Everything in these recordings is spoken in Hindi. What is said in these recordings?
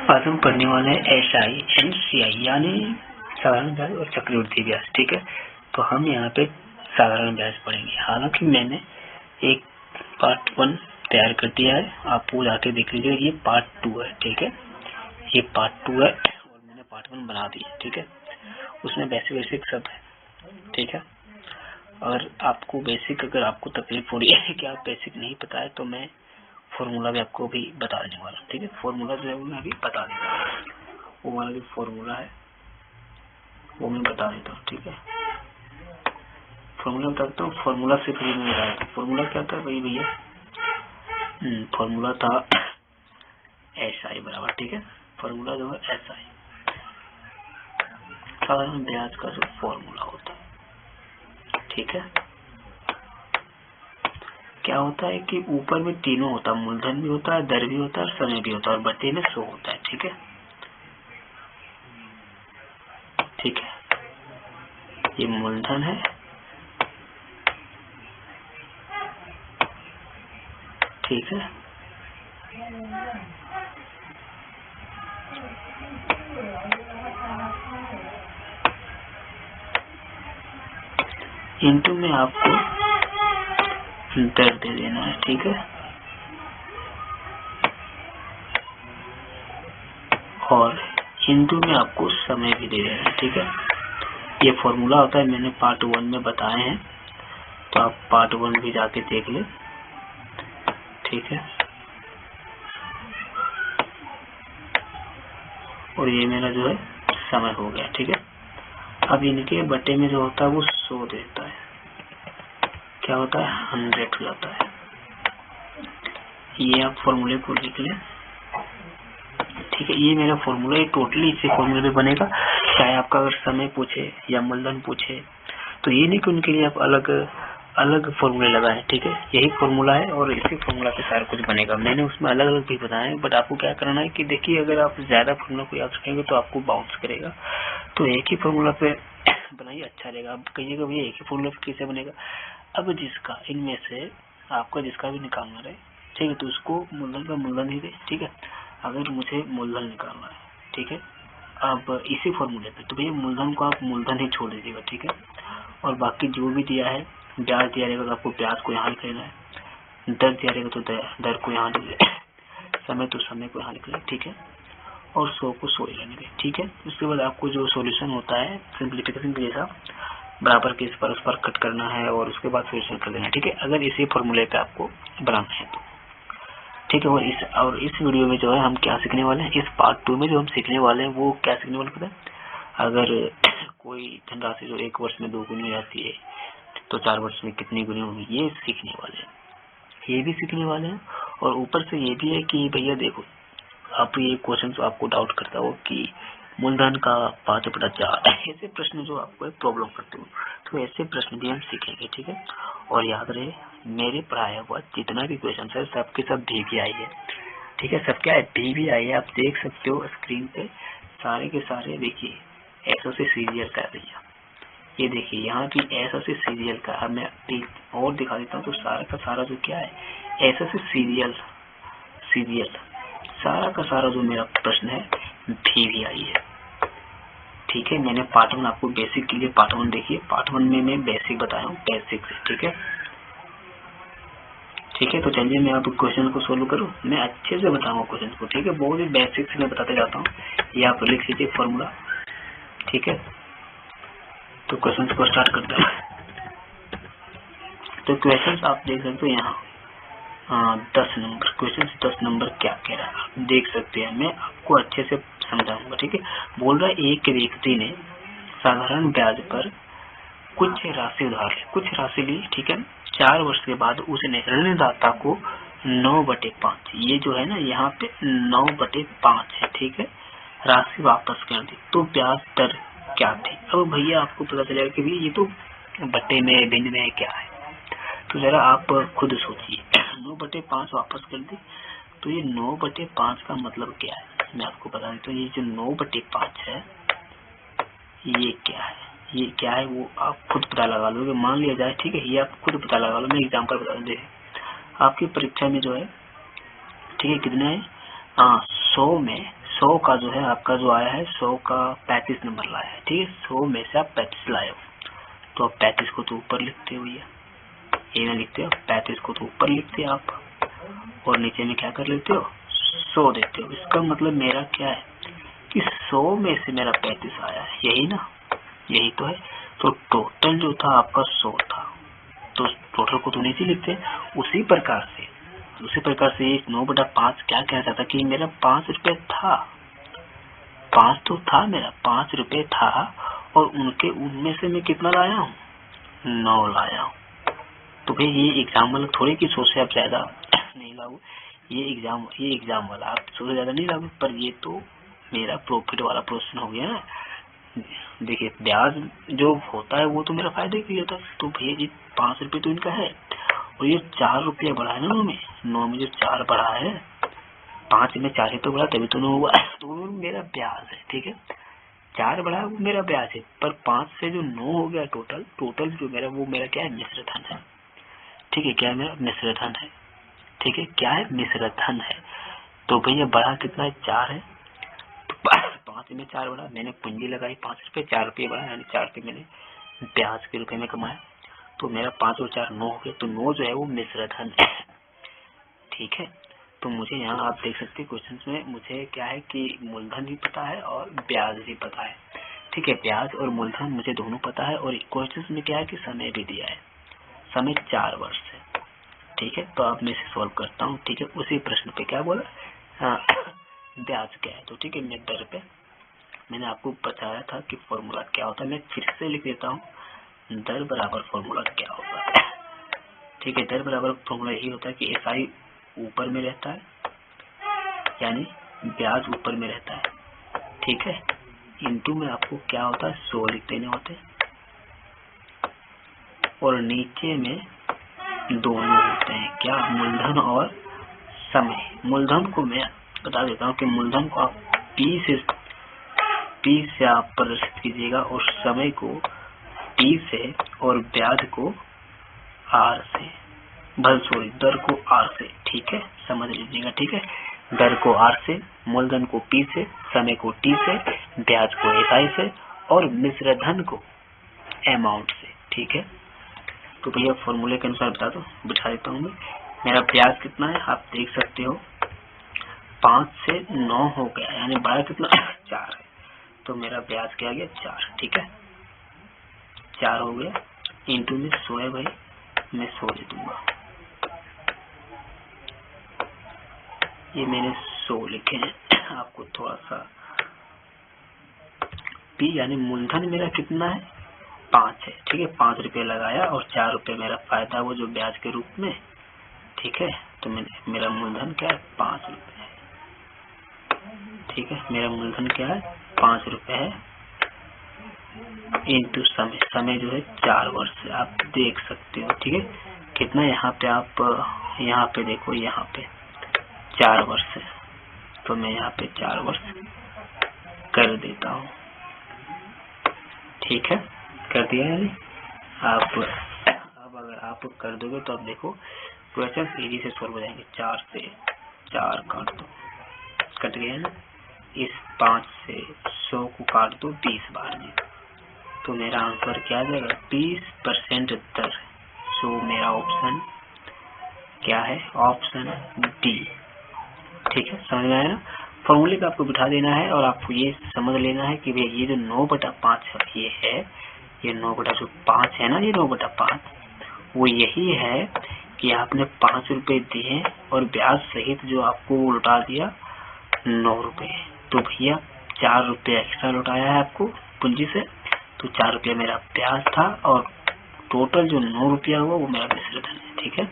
आज हम पढ़ने वाले हैं SI एंड CI यानी साधारण ब्याज और चक्रवृद्धि ब्याज। ठीक है, तो हम यहाँ पे साधारण ब्याज पढ़ेंगे। हालांकि मैंने एक पार्ट 1 तैयार कर दिया है, आपको जाके देख लीजिए। ये पार्ट 2 है। ठीक है, ये पार्ट 2 है और मैंने पार्ट 1 बना दिया। ठीक है, उसमें बेसिक सब है। ठीक है, अगर आपको तकलीफ हो रही है कि आप बेसिक नहीं पता है, तो मैं फॉर्मूला भी आपको भी बता देने वाला हूँ। ठीक है, फॉर्मूला जो है वो मैं अभी बता देता हूँ। वो वाला जो फॉर्मूला है वो मैं बता देता हूँ। ठीक है, फॉर्मूला बता देता हूँ। फॉर्मूला से फिर मैं बता देता हूँ। फॉर्मूला क्या था भाई भैया? फॉर्मूला था SI बराबर। ठीक है, फॉर्मूला जो है SI साधारण ब्याज का जो फॉर्मूला होता है। ठीक है, क्या होता है कि ऊपर में तीनों होता है, मूलधन भी होता है, दर भी होता है, समय भी होता है और बटे में 100 होता है। ठीक है, ठीक है, ये मूलधन है, ठीक है, इनटू में आपको दर दे देना है। ठीक है, और इनटू में आपको समय भी दे देना है। ठीक है, ये फॉर्मूला होता है, मैंने पार्ट 1 में बताए हैं, तो आप पार्ट 1 भी जाके देख ले। ठीक है, और ये मेरा जो है समय हो गया। ठीक है, अब इनके बटे में जो होता है वो 100 देता है, क्या होता है 100 हो जाता है। ये आप फॉर्मूले को लिख लें। ठीक है, ये मेरा फॉर्मूला, ये टोटली इसी फॉर्मूले पे बनेगा। चाहे आपका अगर समय पूछे या मूलधन पूछे, तो ये नहीं कि उनके लिए आप अलग अलग फॉर्मूले लगाए। ठीक है, यही फॉर्मूला है और इसी फॉर्मूला पे सारा कुछ बनेगा। मैंने उसमें अलग अलग भी बताया है, बट आपको क्या करना है कि देखिए, अगर आप ज्यादा फॉर्मूला को याद रखेंगे तो आपको बाउंस करेगा। तो एक ही फॉर्मूला पे बनाइए, अच्छा रहेगा। अब कहिएगा भैया एक ही फॉर्मूला पे कैसे बनेगा? अब जिसका इनमें से आपका जिसका भी निकालना रहे, ठीक है, तो उसको मूलधन का मूलधन ही दे। ठीक है, अगर मुझे मूलधन निकालना है, ठीक है, अब इसी फॉर्मूले पे, तो भैया मूलधन को आप मूलधन ही छोड़ दीजिएगा। ठीक है, और बाकी जो भी दिया है, ब्याज दिया रहेगा तो आपको ब्याज को यहाँ लिख लेना है, दर दिया रहेगा तो दर को यहाँ लिख लेना है, समय तो समय को यहाँ लिख लेना। ठीक है, और 100 को 100 लेने के। ठीक है, उसके बाद आपको जो सॉल्यूशन होता है सिंप्लीफिकेशन के जैसा, बराबर के इस पर कट करना है और उसके बाद सॉल्यूशन कर देना है। ठीक है, अगर इसी फॉर्मूले पे आपको बनाना है तो। ठीक है, और इस वीडियो में जो है हम क्या सीखने वाले हैं, इस पार्ट 2 में जो हम सीखने वाले हैं वो क्या सीखने वाले पता है? अगर कोई धनराशि जो 1 वर्ष में 2 गुनी रहती है, तो 4 वर्ष में कितनी गुनी होगी, ये सीखने वाले हैं, ये भी सीखने वाले हैं। और ऊपर से ये भी है कि भैया देखो, आप ये क्वेश्चन तो आपको डाउट करता हो कि मूलधन का 5/4 ऐसे प्रश्न जो आपको प्रॉब्लम करते हो, तो ऐसे प्रश्न भी हम सीखेंगे। ठीक है, और याद रहे, मेरे पढ़ाया हुआ जितना भी क्वेश्चन है सबके सब VBI है। ठीक है, सब क्या है, VBI है। आप देख सकते हो स्क्रीन पे, सारे के सारे देखिए ऐसा से सीरियल का है भैया। ये देखिए यहाँ भी ऐसा से सीरियल का। अब मैं और दिखा देता हूँ, तो सारा का सारा जो क्या है, ऐसा से सीरियल सारा का सारा जो मेरा प्रश्न है VBI है। ठीक है, मैंने पार्ट 1 आपको बेसिक के लिए पार्ट 1 देखिए, पार्ट 1 में मैं बेसिक बताया हूँ, बेसिक से। ठीक है, ठीक है, तो चलिए मैं आप क्वेश्चन को सोल्व करूँ, मैं अच्छे से बताऊंगा क्वेश्चन को। ठीक है, बहुत ही बेसिक से मैं बताते जाता हूँ। ये आप लिख लीजिए फॉर्मूला। ठीक है, तो क्वेश्चन को स्टार्ट करते हैं। तो क्वेश्चन आप देख सकते हो यहाँ 10 नंबर क्वेश्चन, 10 नंबर क्या कह रहा है आप देख सकते हैं। मैं आपको अच्छे से समझाऊंगा। ठीक है, बोल रहा है एक व्यक्ति ने साधारण ब्याज पर कुछ राशि उधार ली, कुछ राशि ली। ठीक है, 4 वर्ष के बाद उसने ऋणदाता को 9/5, ये जो है ना यहाँ पे 9/5 है। ठीक है, राशि वापस कर दी, तो ब्याज दर क्या थी? अब भैया आपको पता चलेगा कि ये तो बट्टे में भिन्न में क्या है, तो जरा आप खुद सोचिए। 9/5 वापस कर दी, तो ये 9/5 का मतलब क्या है, मैं आपको बता देता हूँ। ये जो 9/5 है, ये क्या है, ये क्या है वो आप खुद पता लगा लो। मान लिया जाए, ठीक है, ये आप खुद पता लगा लो। मैं एग्जांपल बता दूं, आपकी परीक्षा में जो है, ठीक है, कितना है 100 में 100 का जो है आपका जो आया है 100 का 35 नंबर लाया है, ठीक है। 100 में से आप 35 लाए हो, तो आप 35 को तो ऊपर लिखते हो, ये ना लिखते हो, 35 को तो ऊपर लिखते हो आप, और नीचे में क्या कर लेते हो 100 देते हो। इसका मतलब मेरा क्या है कि 100 में से मेरा 35 आया है, यही ना, यही तो है। तो टोटल जो था आपका 100 था, तो टोटल को तो नीचे लिखते। उसी प्रकार से ये 9/5 क्या कहता था कि मेरा 5 रुपए था, 5 तो था मेरा, 5 रुपए था, और उनमें से मैं कितना लाया हूँ 9 लाया हूँ। तो भाई ये एग्जाम वाला थोड़े कि 100 से आप ज्यादा नहीं लागू, ये एग्जाम वाला आप 100 से ज्यादा नहीं लागू, पर ये तो मेरा प्रॉफिट वाला प्रोसेस हो गया ना। देखिए ब्याज जो होता है वो तो मेरा फायदे के लिए होता है, तो भैया जी 5 रुपए तो इनका है, और ये 4 रुपया बढ़ा है ना 9 में जो 4 बढ़ा है, 5 में 4 ही तो बढ़ा, तभी तो 9 हुआ, तो वो मेरा ब्याज है, ठीक है। 4 बढ़ा वो मेरा ब्याज है, पर 5 से जो 9 हो गया टोटल जो मेरा, वो मेरा क्या है मिश्र धन है, ठीक है। क्या है मेरा मिश्र धन है, ठीक है, क्या है मिश्र धन है। तो भैया बढ़ा कितना है 4 है, तो 5 में 4 बढ़ा, मैंने पूंजी लगाई 5 रुपए, 4 रुपये बढ़ा, यानी 4 रुपये मैंने ब्याज के रुपए में कमाया, तो मेरा 5 और 4 9 हो गए, तो 9 जो है वो मिश्र धन है, ठीक है। तो मुझे यहाँ आप देख सकते हैं क्वेश्चन में मुझे क्या है कि मूलधन भी पता है और ब्याज भी पता है, ठीक है। ब्याज और मूलधन मुझे दोनों पता है, और क्वेश्चन में क्या है कि समय भी दिया है, समय 4 वर्ष है, ठीक है। तो अब मैं इसे सॉल्व करता हूँ, ठीक है। उसी प्रश्न पे क्या बोला ब्याज क्या है, तो ठीक है मैं दर पे मैंने आपको बताया था कि फॉर्मूला क्या होता है, मैं फिर से लिख देता हूँ, दर बराबर फॉर्मूला क्या होता है, ठीक है। दर बराबर फॉर्मूला यही होता है कि एसआई ऊपर में रहता है, यानी ब्याज ऊपर में रहता है, ठीक है, इनटू में आपको क्या होता है 100 लिख देने होते हैं, और नीचे में दोनों होते हैं क्या मूलधन और समय। मूलधन को मैं बता देता हूँ कि मूलधन को आप पी से आप प्रदर्शित कीजिएगा, और समय को टी से, और ब्याज को आर से, दर को आर से, ठीक है, समझ लीजिएगा, ठीक है। दर को आर से, मूलधन को पी से, समय को टी से, ब्याज को एसआई से, और मिश्र धन को अमाउंट से, ठीक है। तो भैया फॉर्मूले के अनुसार बिठा देता हूँ मैं। मेरा ब्याज कितना है आप देख सकते हो, 5 से 9 हो गया, यानी बढ़ा कितना 4 है, तो मेरा ब्याज क्या आ गया 4, ठीक है, 4 हो गया, इंटू में 100 है भाई, मैं 100 दे दूंगा, ये मैंने 100 लिखे हैं। आपको थोड़ा सा पी यानी मूलधन मेरा कितना है 5 है, ठीक है, 5 रुपये लगाया, और 4 रुपये मेरा फायदा वो जो ब्याज के रूप में, ठीक है। तो मेरा मूलधन क्या है 5 रुपये है, ठीक है, मेरा मूलधन क्या है 5 रुपये है, इंटू समय जो है 4 वर्ष है, आप देख सकते हो, ठीक है। कितना यहाँ पे आप यहाँ पे देखो, यहाँ पे 4 वर्ष है, तो मैं यहाँ पे 4 वर्ष कर देता हूँ, ठीक है, कर दिया है। आप अब अगर आप कर दोगे तो आप देखो क्वेश्चन इजी से सॉल्व हो जाएंगे। 4 से 4 काट दो, कट गया ना, इस 5 से 100 को काट दो 20 बार में, तो मेरा आंसर क्या आ जाएगा 20% दर। सो मेरा ऑप्शन क्या है, ऑप्शन डी, ठीक है। समझ में आया ना, फॉर्मूले पे आपको बिठा देना है, और आपको ये समझ लेना है कि भैया ये जो 9/5 ये है, ये 9/5 है ना, ये 9/5 वो यही है कि आपने 5 रुपए दिए और ब्याज सहित जो आपको लौटा दिया 9 रुपए, तो भैया 4 रुपये एक्स्ट्रा लौटाया है आपको पूंजी से, तो 4 रुपये मेरा ब्याज था, और टोटल जो 9 रुपया हुआ वो मेरा मिश्र धन है, ठीक है।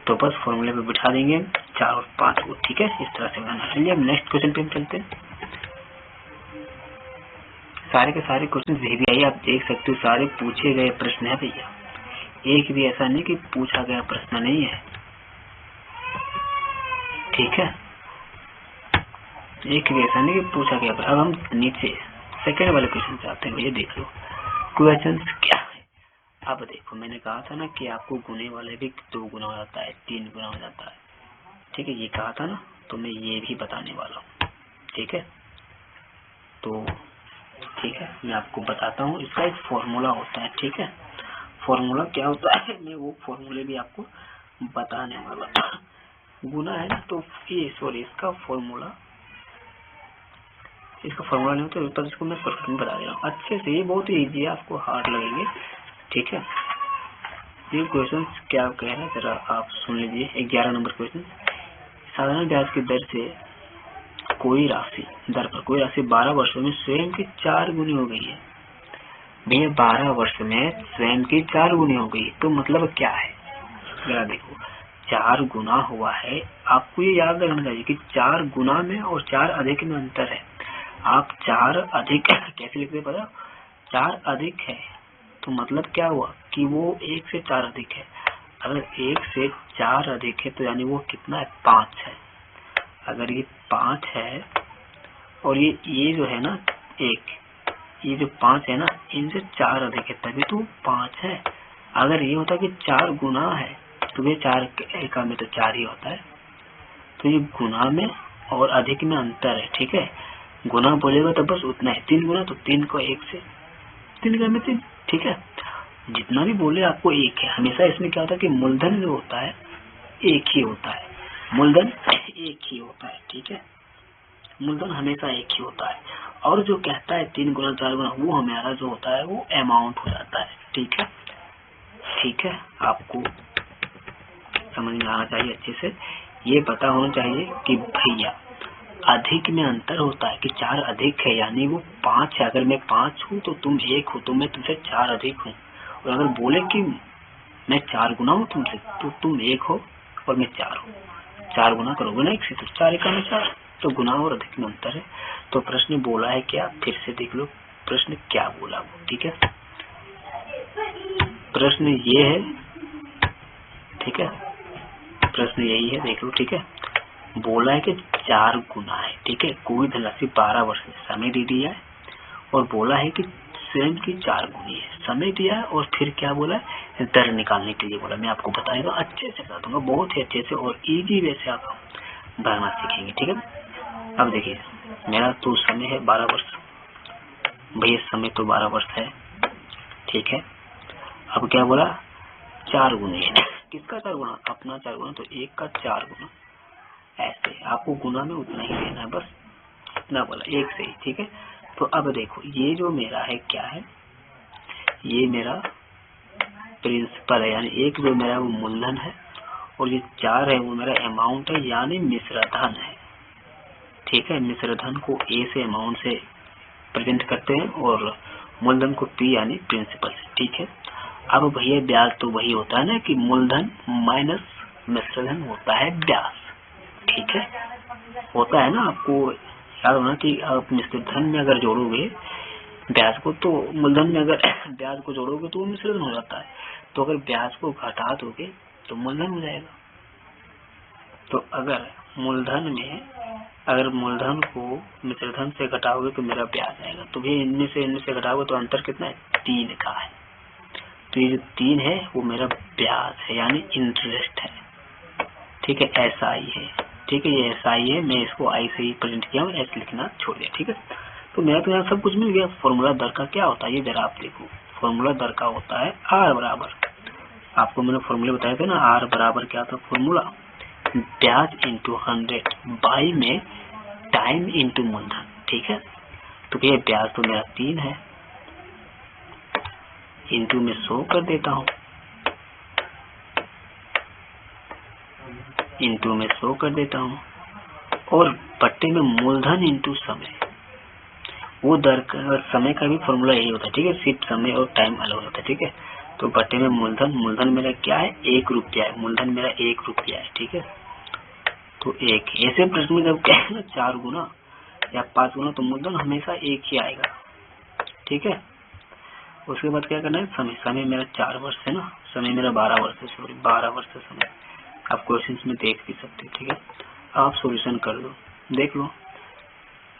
तो बस फॉर्मूले पे बिठा देंगे 4 और 5 को, ठीक है, इस तरह से बनाना। चलिए अब नेक्स्ट क्वेश्चन पे हम चलते हैं। सारे के सारे क्वेश्चन भी आइए, आप देख सकते हो सारे पूछे गए प्रश्न है भैया, एक भी ऐसा नहीं कि पूछा गया प्रश्न नहीं है, ठीक है, एक भी ऐसा नहीं कि पूछा गया। अब हम नीचे सेकेंड वाले क्वेश्चन से आते हैं भैया, देख लो क्वेश्चन क्या है। अब देखो मैंने कहा था ना कि आपको गुने वाले भी 2 गुना हो जाता है, 3 गुना हो जाता है, ठीक है, ये कहा था ना, तो मैं ये भी बताने वाला हूँ। ठीक है। तो ठीक है, मैं आपको बताता हूँ, इसका एक फॉर्मूला होता है, ठीक है। फॉर्मूला क्या होता है, मैं वो फॉर्मूले भी आपको बताने वाला। गुना है ना, तो ये सॉरी इसका फॉर्मूला नहीं होता, तब इसको मैं शॉर्टकट में बता दे रहा हूँ अच्छे से। ये बहुत ही ईजी है, आपको हार्ड लगेंगे, ठीक है। ये क्वेश्चन क्या कह रहे हैं जरा आप सुन लीजिए। 11 नंबर क्वेश्चन, साधारण ब्याज की दर से कोई राशि 12 वर्षों में स्वयं की 4 गुनी हो गई है। भैया 12 वर्ष में स्वयं की 4 गुनी हो गई, तो मतलब क्या है, जरा देखो 4 गुना हुआ है। आपको ये याद रखना चाहिए कि 4 गुना में और 4 अधिक में अंतर है। आप 4 अधिक कैसे लिखते हैं पता, 4 अधिक है तो मतलब क्या हुआ कि वो 1 से 4 अधिक है। अगर 1 से 4 अधिक है तो यानी वो कितना है, 5 है। अगर ये 5 है और ये जो है ना 1, ये जो 5 है ना, इनसे 4 अधिक है तभी तो 5 है। अगर ये होता कि 4 गुना है तो ये 4 एका में तो 4 ही होता है। तो ये गुना में और अधिक में अंतर है, ठीक है। गुना बोलेगा तो बस उतना है, 3 गुना तो 3 को 1 से 3 का में 3, ठीक है। जितना भी बोले आपको 1 है। हमेशा इसमें क्या होता है कि मूलधन जो होता है 1 ही होता है, मूलधन 1 ही होता है, ठीक है। मूलधन हमेशा 1 ही होता है। और जो कहता है 3 गुना 4 गुना, वो हमारा जो होता है वो अमाउंट हो जाता है, ठीक है। ठीक है, आपको समझ में आना चाहिए अच्छे से। ये पता होना चाहिए कि भैया अधिक में अंतर होता है कि 4 अधिक है यानी वो 5 है। अगर मैं 5 हूँ तो तुम 1 हो, तो मैं तुमसे 4 अधिक हूँ। और अगर बोले कि मैं 4 गुना हूँ तुमसे, तो तुम 1 हो और मैं 4 हूँ। 4 गुना करोगे ना 1 से तो 4 एका में 4, तो गुना और अधिक में अंतर है। तो प्रश्न बोला है क्या, फिर से देख लो प्रश्न क्या बोला वो, ठीक है। प्रश्न ये है, ठीक है, प्रश्न यही है, देख लो, ठीक है। बोला है कि 4 गुना है, ठीक है। कोई धनराशि 12 वर्ष में समय दे दिया है और बोला है कि स्वयं की 4 गुनी है, समय दिया है और फिर क्या बोला है, दर निकालने के लिए बोला। मैं आपको बताएगा, अच्छे से बता दूंगा, बहुत ही अच्छे से और इजी वे से आप भरना सीखेंगे, ठीक है। अब देखिए मेरा तो समय है 12 वर्ष, भैया समय तो 12 वर्ष है, ठीक है। अब क्या बोला, 4 गुने है, किसका 4 गुना, अपना 4 गुना, तो 1 का 4 गुना। ऐसे आपको गुना में उतना ही लेना है, बस इतना बोला 1 से ही, ठीक है। तो अब देखो ये जो मेरा है क्या है, ये मेरा प्रिंसिपल है, यानी 1 जो मेरा वो मूलधन है और ये 4 है वो मेरा अमाउंट है, यानी मिश्रधन है, ठीक है। मिश्रधन को ए से अमाउंट से प्रेजेंट करते हैं और मूलधन को पी यानी प्रिंसिपल से, ठीक है। अब भैया ब्याज तो वही होता है ना कि मूलधन माइनस मिश्रधन होता है ब्याज, ठीक है, होता है ना। आपको याद होना कि आप मिश्रधन में अगर जोड़ोगे ब्याज को तो मूलधन में अगर ब्याज को जोड़ोगे तो वो मिश्रधन हो जाता है। तो अगर ब्याज को घटा दोगे तो मूलधन हो जाएगा। तो अगर मूलधन को मिश्रधन से घटाओगे तो मेरा ब्याज आएगा। तो भी इनमें से घटाओगे तो अंतर कितना है, 3 का है। तो ये जो 3 है वो मेरा ब्याज है यानी इंटरेस्ट है, ठीक है। SI है, ठीक है, ये SI है। मैं इसको I से ही प्रिंट किया हूँ, S लिखना छोड़ दिया, ठीक है। तो मेरा तो यहाँ सब कुछ मिल गया। फॉर्मूला दर का क्या होता है ये जरा आप देखो। फॉर्मूला दर का होता है R बराबर, आपको मैंने फॉर्मूले बताए थे ना, R बराबर क्या था फॉर्मूला, ब्याज इंटू 100 बाई में टाइम इंटू मूलधन, ठीक है। तो भैया ब्याज तो मेरा 3 है, इंटू में 100 कर देता हूँ, इंटू में 100 कर देता हूँ और बट्टे में मूलधन इंटू समय। वो दर का समय का भी फॉर्मूला यही होता है, ठीक है, सिर्फ समय और टाइम अलग होता है, ठीक है। तो बट्टे में मूलधन मेरा क्या है, 1 रुपया है, मूलधन मेरा 1 रुपया है, ठीक है। तो 1 ऐसे प्रश्न में जब क्या है ना 4 गुना या 5 गुना तो मूलधन हमेशा 1 ही आएगा, ठीक है। उसके बाद क्या करना है, समय मेरा 4 वर्ष है ना, समय मेरा 12 वर्ष है, सॉरी 12 वर्ष है समय। आप क्वेश्चन में देख भी सकते हो, ठीक है। आप सोल्यूशन कर लो, देख लो।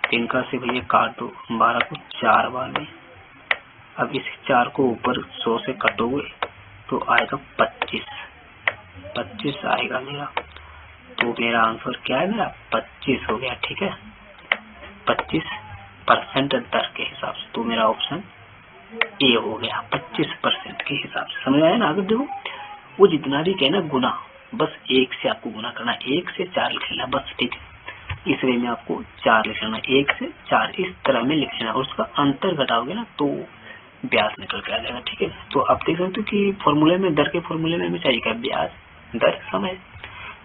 3 का से भैया काट दो 12 को 4 बार में। अब इस 4 को ऊपर 100 से कटोगे तो आएगा 25 आएगा मेरा। तो मेरा आंसर क्या है, मेरा 25 हो गया, ठीक है। 25% दर के हिसाब से। तो मेरा ऑप्शन ए हो गया 25% के हिसाब से। समझ आया ना? आगे देखो, वो जितना भी कहना गुना, बस 1 से आपको गुना करना, 1 से 4 लिख लेना बस। ठीक है, इस वे में आपको 4 लिख लेना, 1 से 4 इस तरह में लिख लेना। उसका अंतर घटाओगे ना तो ब्याज निकल के आ जाएगा। ठीक है, तो आप देख सकते हो कि फॉर्मूले में, दर के फॉर्मूले में हमें चाहिए क्या? ब्याज, दर, समय।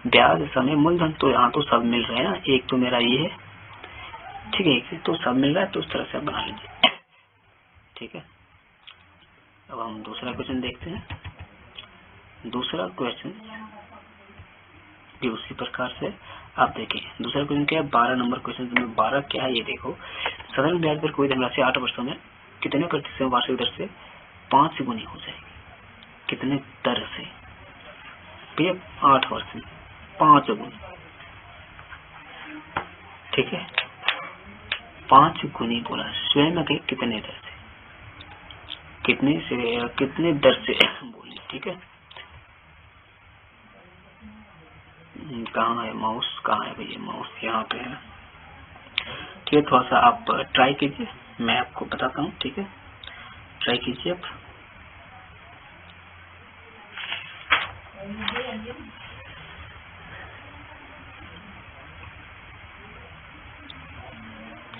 ब्याज, समय, मूलधन, तो यहाँ तो सब मिल रहे हैं ना। एक तो मेरा ये है, ठीक है, एक तो सब मिल रहा है, तो उस तरह से बना लीजिए। ठीक है, अब हम दूसरा क्वेश्चन देखते हैं। दूसरा क्वेश्चन भी उसी प्रकार से आप देखिए। दूसरा क्वेश्चन क्या है? 12 नंबर क्वेश्चन में 12 क्या है ये देखो। साधारण ब्याज पर कोई धनराशि 8 वर्षों में कितने प्रतिशत वार्षिक दर से 5 गुनी हो जाएगी? कितने दर से? भैया 8 वर्ष में 5 गुनी। ठीक है, 5 गुनी बोला, स्वयं में कितने दर से, कितने से, कितने दर से बोलिए। ठीक है, कहाँ है माउस? कहाँ है भैया माउस? यहाँ पे है। ठीक है, थोड़ा सा आप ट्राई कीजिए, मैं आपको बताता हूँ। ठीक है, ट्राई कीजिए आप।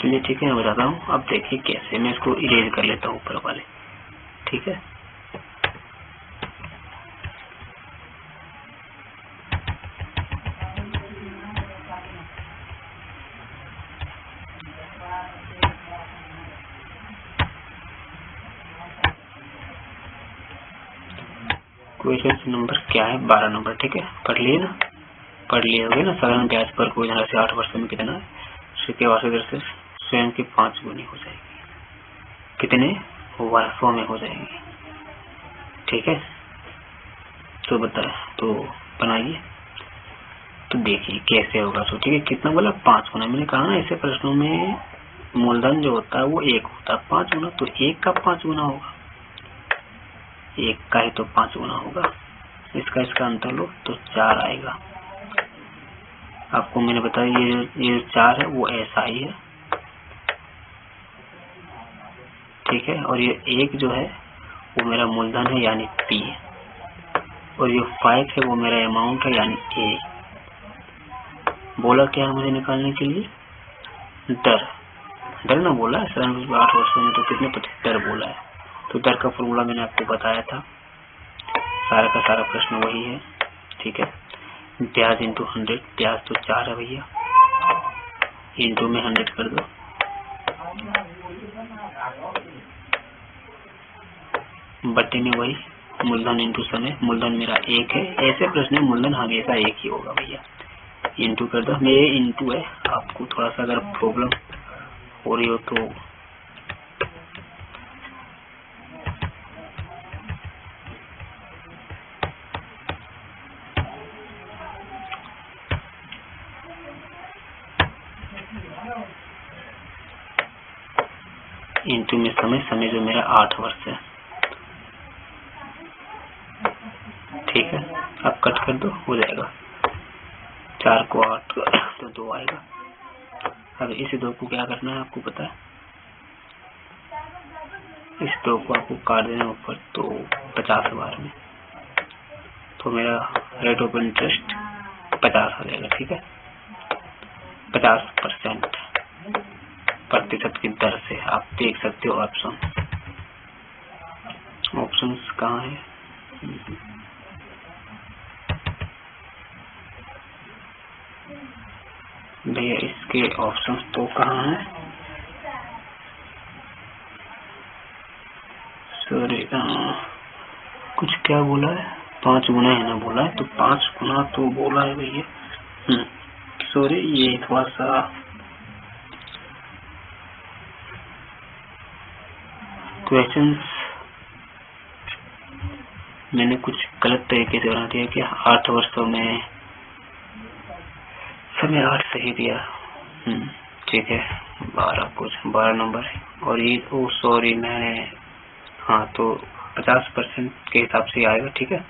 चलिए ठीक है, मैं बताता हूँ। अब देखिए कैसे, मैं इसको इरेज कर लेता हूँ ऊपर वाले। ठीक है, क्वेश्चन नंबर क्या है? 12 नंबर। ठीक है, पढ़ लिए ना? पढ़ लिए होगे ना। साधारण ब्याज पर कोई धनराशि 8 वर्षों में कितना है? सिक्के वार्षिक दर से स्वयं की 5 गुनी हो जाएगी। कितने वर्षों में हो जाएगी? ठीक है, तो बताए, तो बनाइए, तो देखिए कैसे होगा। तो ठीक है, कितना बोला? 5 गुना। मैंने कहा ना ऐसे प्रश्नों में मूलधन जो होता है वो 1 होता है, 5 गुना तो 1 का 5 गुना होगा, 1 का ही तो 5 गुना होगा। इसका अंतर लो तो 4 आएगा। आपको मैंने बताया ये 4 है वो ऐसा ही है। ठीक है, और ये 1 जो है वो मेरा मूलधन है यानी P, और ये 5 है वो मेरा अमाउंट है यानी A। बोला क्या है मुझे निकालने के लिए? दर। दर ना बोला है, 8 वर्षों में तो कितने प्रतिशत दर बोला है। तो दर का फॉर्मूला मैंने आपको बताया था, सारा का सारा प्रश्न वही है। ठीक है, ब्याज इंटू 100, ब्याज तो 4 है भैया, इंटू में 100 कर दो, बट्टे में वही मूलधन इंटू समय। मूलधन मेरा 1 है, ऐसे प्रश्न में मूलधन हमेशा 1 ही होगा भैया। इंटू कर दो, मेरे इंटू है। आपको थोड़ा सा अगर प्रॉब्लम हो रही हो तो इंटू में समय, समय जो मेरा 8 वर्ष है। ठीक है, अब कट कर दो, हो जाएगा। 4 को 8 तो 2 आएगा। अब इस 2 को क्या करना है आपको पता है? इस 2 को आपको काट देना ऊपर, तो 50 बार में, तो मेरा रेट ऑफ इंटरेस्ट 50 आ जाएगा। ठीक है, 50% प्रतिशत की दर से। आप देख सकते हो ऑप्शन, ऑप्शंस कहाँ है? भैया इसके ऑप्शंस तो कहाँ है? सॉरी, कुछ क्या बोला है? 5 गुना है ना बोला है, तो 5 गुना तो बोला है भैया। सॉरी, ये थोड़ा सा क्वेश्चंस मैंने कुछ गलत तरीके से बना दिया कि 8 वर्षों में समय 8 सही दिया। ठीक है, 12 नंबर है, और ये सॉरी मैंने, हाँ तो 50% के हिसाब से आएगा। ठीक है,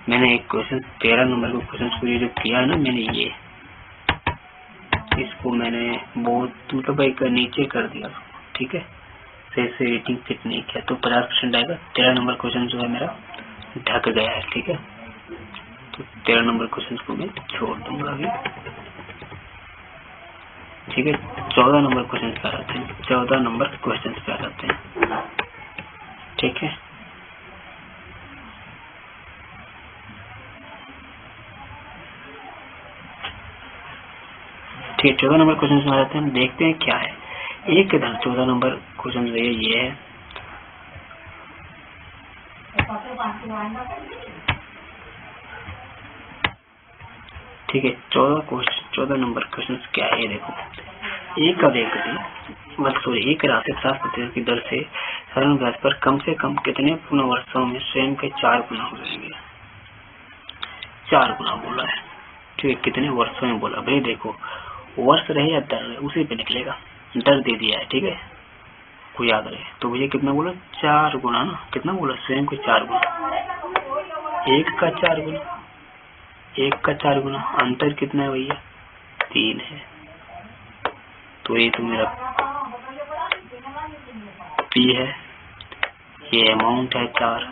मैंने एक क्वेश्चन 13 नंबर का क्वेश्चन को ये जो किया है ना मैंने, ये इसको मैंने बहुत मतलब एक नीचे कर दिया, ठीक है, सही से रेटिंग फिट नहीं किया, तो 50% आएगा। 13 नंबर क्वेश्चन जो है मेरा ढक गया है, ठीक है, तो 13 नंबर क्वेश्चन को मैं छोड़ दूंगा अभी, ठीक है। 14 नंबर क्वेश्चन पे आ जाते हैं, 14 नंबर क्वेश्चन पे आ जाते हैं, ठीक है। ठीक है, 14 नंबर क्वेश्चन में आ जाते हैं, देखते हैं क्या है। एक के धन 14 नंबर क्वेश्चन ये है, ठीक है। 14 नंबर क्वेश्चन क्या है, ये देखो। एक का व्यक्ति एक राशि 50% की दर से साधारण ब्याज पर कम से कम कितने पूर्ण वर्षों में स्वयं के 4 गुना हो जाएंगे। 4 गुना बोला है, ठीक है, कितने वर्षों में बोला। भाई देखो, वर्ष रहे या दर रहे उसी पे निकलेगा, दर दे दिया है, ठीक है, को याद रहे। तो भैया कितना बोला, 4 गुना ना, कितना बोला, स्वयं के 4 गुना, एक का 4 गुना, एक का 4 गुना, अंतर कितना है भैया, 3 है। तो ये तो मेरा पी है, ये अमाउंट है 4,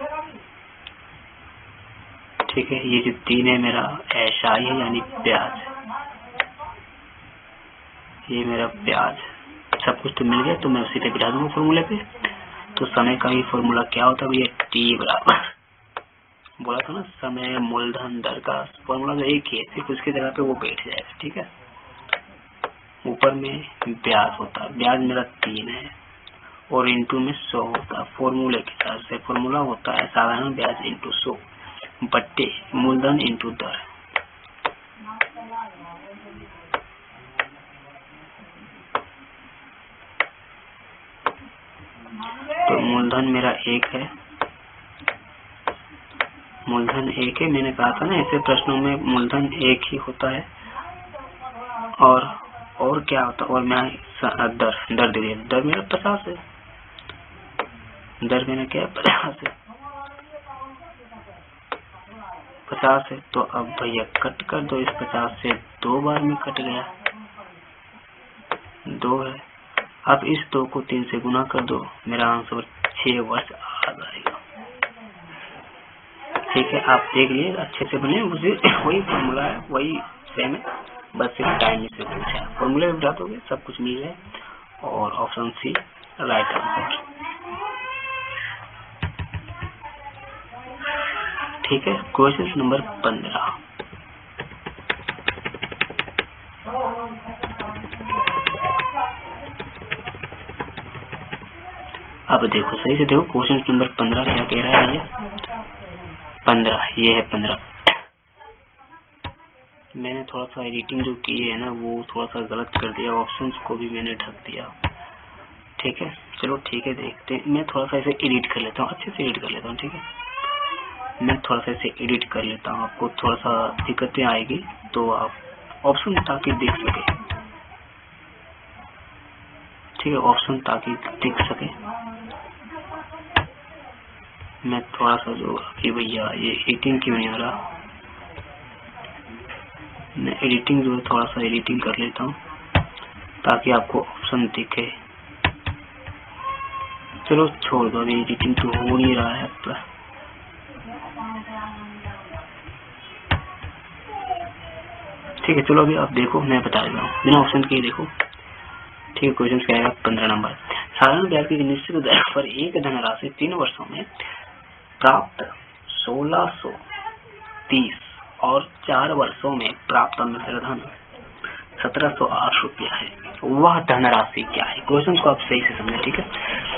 ठीक है। ये जो 3 है मेरा एसआई है, यानी ब्याज, ये मेरा ब्याज, सब कुछ तो मिल गया। तो मैं उसी पे बिठा दूंगा फॉर्मूले पे। तो समय का भी फॉर्मूला क्या होता है भैया, टी बराबर, बोला था ना, समय मूलधन दर का फॉर्मूला तो एक ही है, सिर्फ उसकी जगह पे वो बैठ जाएगा, ठीक है। ऊपर में ब्याज होता है, ब्याज मेरा 3 है और इंटू में 100 होता है, फॉर्मूले के हिसाब से फॉर्मूला होता है साधारण ब्याज इंटू 100 बट्टे मूलधन इंटू दर। तो मूलधन मेरा 1 है, मूलधन 1 है, मैंने कहा था ना ऐसे प्रश्नों में मूलधन 1 ही होता है। और क्या होता है, और मैं दर दे दिया, दर मेरा 50 है, दर मेरा क्या है, 50 है, 50 है। तो अब भैया कट कर दो, इस 50 से 2 बार में कट गया, 2 है। अब इस 2 को 3 से गुना कर दो, मेरा आंसर 6 वर्ष आ जाएगा, ठीक है। आप देख लिए अच्छे से बने, मुझे वही फॉर्मूला है, वही सेम है, बस सिर्फ टाइम से पूछा है। फॉर्मूले में बता दोगे सब कुछ मिल जाए, और ऑप्शन सी राइट आंसर, ठीक है। क्वेश्चन नंबर 15, अब देखो सही से देखो, क्वेश्चन नंबर 15 क्या कह रहा है, ये 15, ये है 15। मैंने थोड़ा सा एडिटिंग जो की है ना, वो थोड़ा सा गलत कर दिया, ऑप्शंस को भी मैंने ढक दिया, ठीक है। चलो ठीक है, देखते हैं, मैं थोड़ा सा इसे एडिट कर लेता हूँ, अच्छे से एडिट कर लेता हूँ, ठीक है। मैं थोड़ा सा इसे एडिट कर लेता हूँ, आपको थोड़ा सा दिक्कतें आएगी तो आप ऑप्शन ताकि देख सके, ठीक है, ऑप्शन ताकि देख सके। मैं थोड़ा सा जो अभी भैया ये एडिटिंग क्यों नहीं आ रहा, मैं एडिटिंग जो है थोड़ा सा एडिटिंग कर लेता हूँ ताकि आपको ऑप्शन दिखे। चलो छोड़ दो, अभी एडिटिंग तो हो नहीं रहा है तो। ठीक है, चलो अभी आप देखो, मैं बता देता हूँ बिना ऑप्शन के, देखो, ठीक है। क्वेश्चन क्या आएगा 15 नंबर, साधारण ब्याज की निश्चित दर पर एक धनराशि 3 वर्षों में प्राप्त 1630 और 4 वर्षों में प्राप्त मिश्र धन 1708 रुपया है, वह धनराशि क्या है। क्वेश्चन को आप सही से समझे, ठीक है,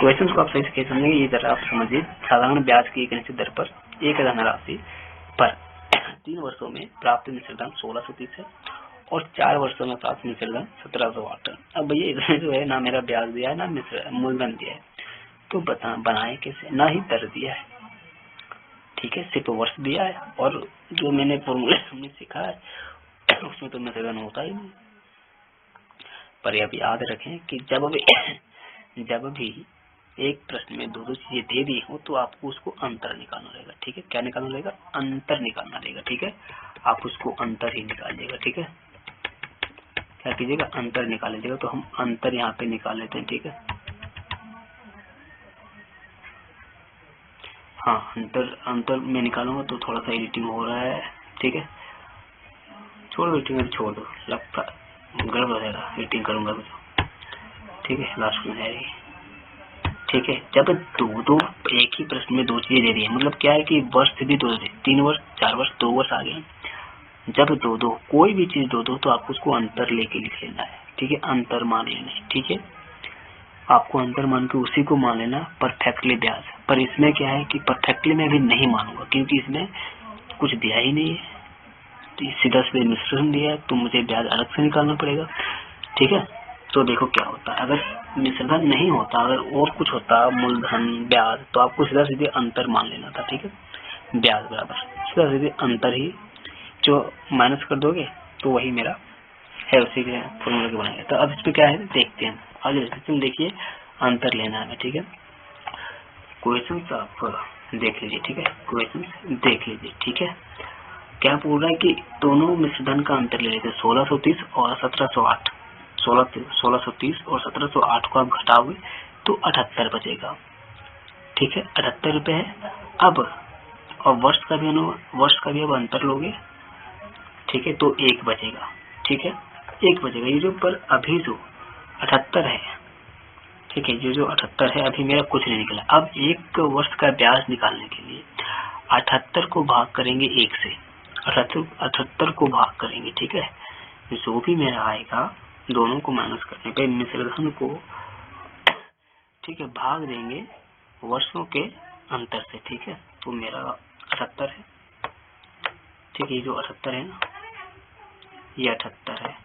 क्वेश्चन को आप सही से समझेंगे, ये जरा आप समझिए। साधारण ब्याज की एक निश्चित दर पर एक धनराशि पर 3 वर्षों में प्राप्त मिश्र धन 1630 है और 4 वर्षों में प्राप्त मिश्र धन 1708। अब भैया इसमें जो है ना मेरा ब्याज दिया है ना मूलधन दिया है, तो बनाए कैसे, ना ही दर दिया है, ठीक है, सिर्फ वर्ष दिया है। और जो मैंने फॉर्मूला हमने सीखा है उसमें तो मिश्र धन होता ही नहीं। पर अब याद रखें कि जब भी एक प्रश्न में 2 चीजें दे दी हो तो आपको उसको अंतर निकालना रहेगा, ठीक है। क्या निकालना रहेगा, अंतर निकालना रहेगा, ठीक है। आप उसको अंतर ही निकालिएगा, ठीक है। क्या कीजिएगा, अंतर निकाल लीजिएगा। तो हम अंतर यहाँ पे निकाल लेते हैं, ठीक है। हाँ, अंतर में निकालूंगा तो थोड़ा सा एडिटिंग हो रहा है, ठीक है। छोड़ दो एडिटिंग, छोड़ दो, लगता गड़बड़ हो जाएगा एडिटिंग करूंगा तो, ठीक है। लास्ट में है, ठीक है। जब दो एक ही प्रश्न में दो चीजें दे रही है, मतलब क्या है कि वर्ष भी दो, 3 वर्ष 4 वर्ष 2 वर्ष आ गए। जब दो कोई भी चीज दो तो आपको उसको अंतर लेके लिख लेना है, ठीक है। अंतर मान लेना है, ठीक है। आपको अंतर मान के उसी को मान लेना परफेक्टली ब्याज। पर इसमें क्या है कि परफेक्टली मैं अभी नहीं मानूंगा, क्योंकि इसमें कुछ दिया ही नहीं है। तो सीधा सीधे मिश्रण दिया है, तो मुझे ब्याज अलग से निकालना पड़ेगा, ठीक है। तो देखो क्या होता है, अगर मिश्रण नहीं होता, अगर और कुछ होता, मूलधन ब्याज, तो आपको सीधा सीधे अंतर मान लेना था, ठीक है। ब्याज बराबर सीधा सीधे अंतर ही जो माइनस कर दोगे तो वही मेरा है, उसी के फॉर्मूला के बनाएंगे। तो अब इस पे क्या है देखते हैं आगे। देखिए अंतर लेना है, ठीक है। क्वेश्चन आप देख लीजिए, ठीक है। क्वेश्चन देख लीजिए, ठीक है। क्या बोल रहा है कि दोनों मिश्रधन का अंतर ले लेते 1630 और 1708। 1630 और 1708 को आप घटाओगे तो 78 बचेगा, ठीक है। 78 रुपए है। अब और वर्ष का भी अब अंतर लोगे, ठीक है, तो 1 बचेगा, ठीक है। 1 बचेगा। ये जो पर अभी जो 78 है, ठीक है, ये जो 78 है, अभी मेरा कुछ नहीं निकला। अब 1 वर्ष का ब्याज निकालने के लिए 78 को भाग करेंगे 1 से, 78 को भाग करेंगे, ठीक है। जो भी मेरा आएगा दोनों को माइनस करने पे मिश्रधन को, ठीक है, भाग देंगे वर्षों के अंतर से, ठीक है। तो मेरा 78 है, ठीक है। ये जो 78 है ना, ये 78 है।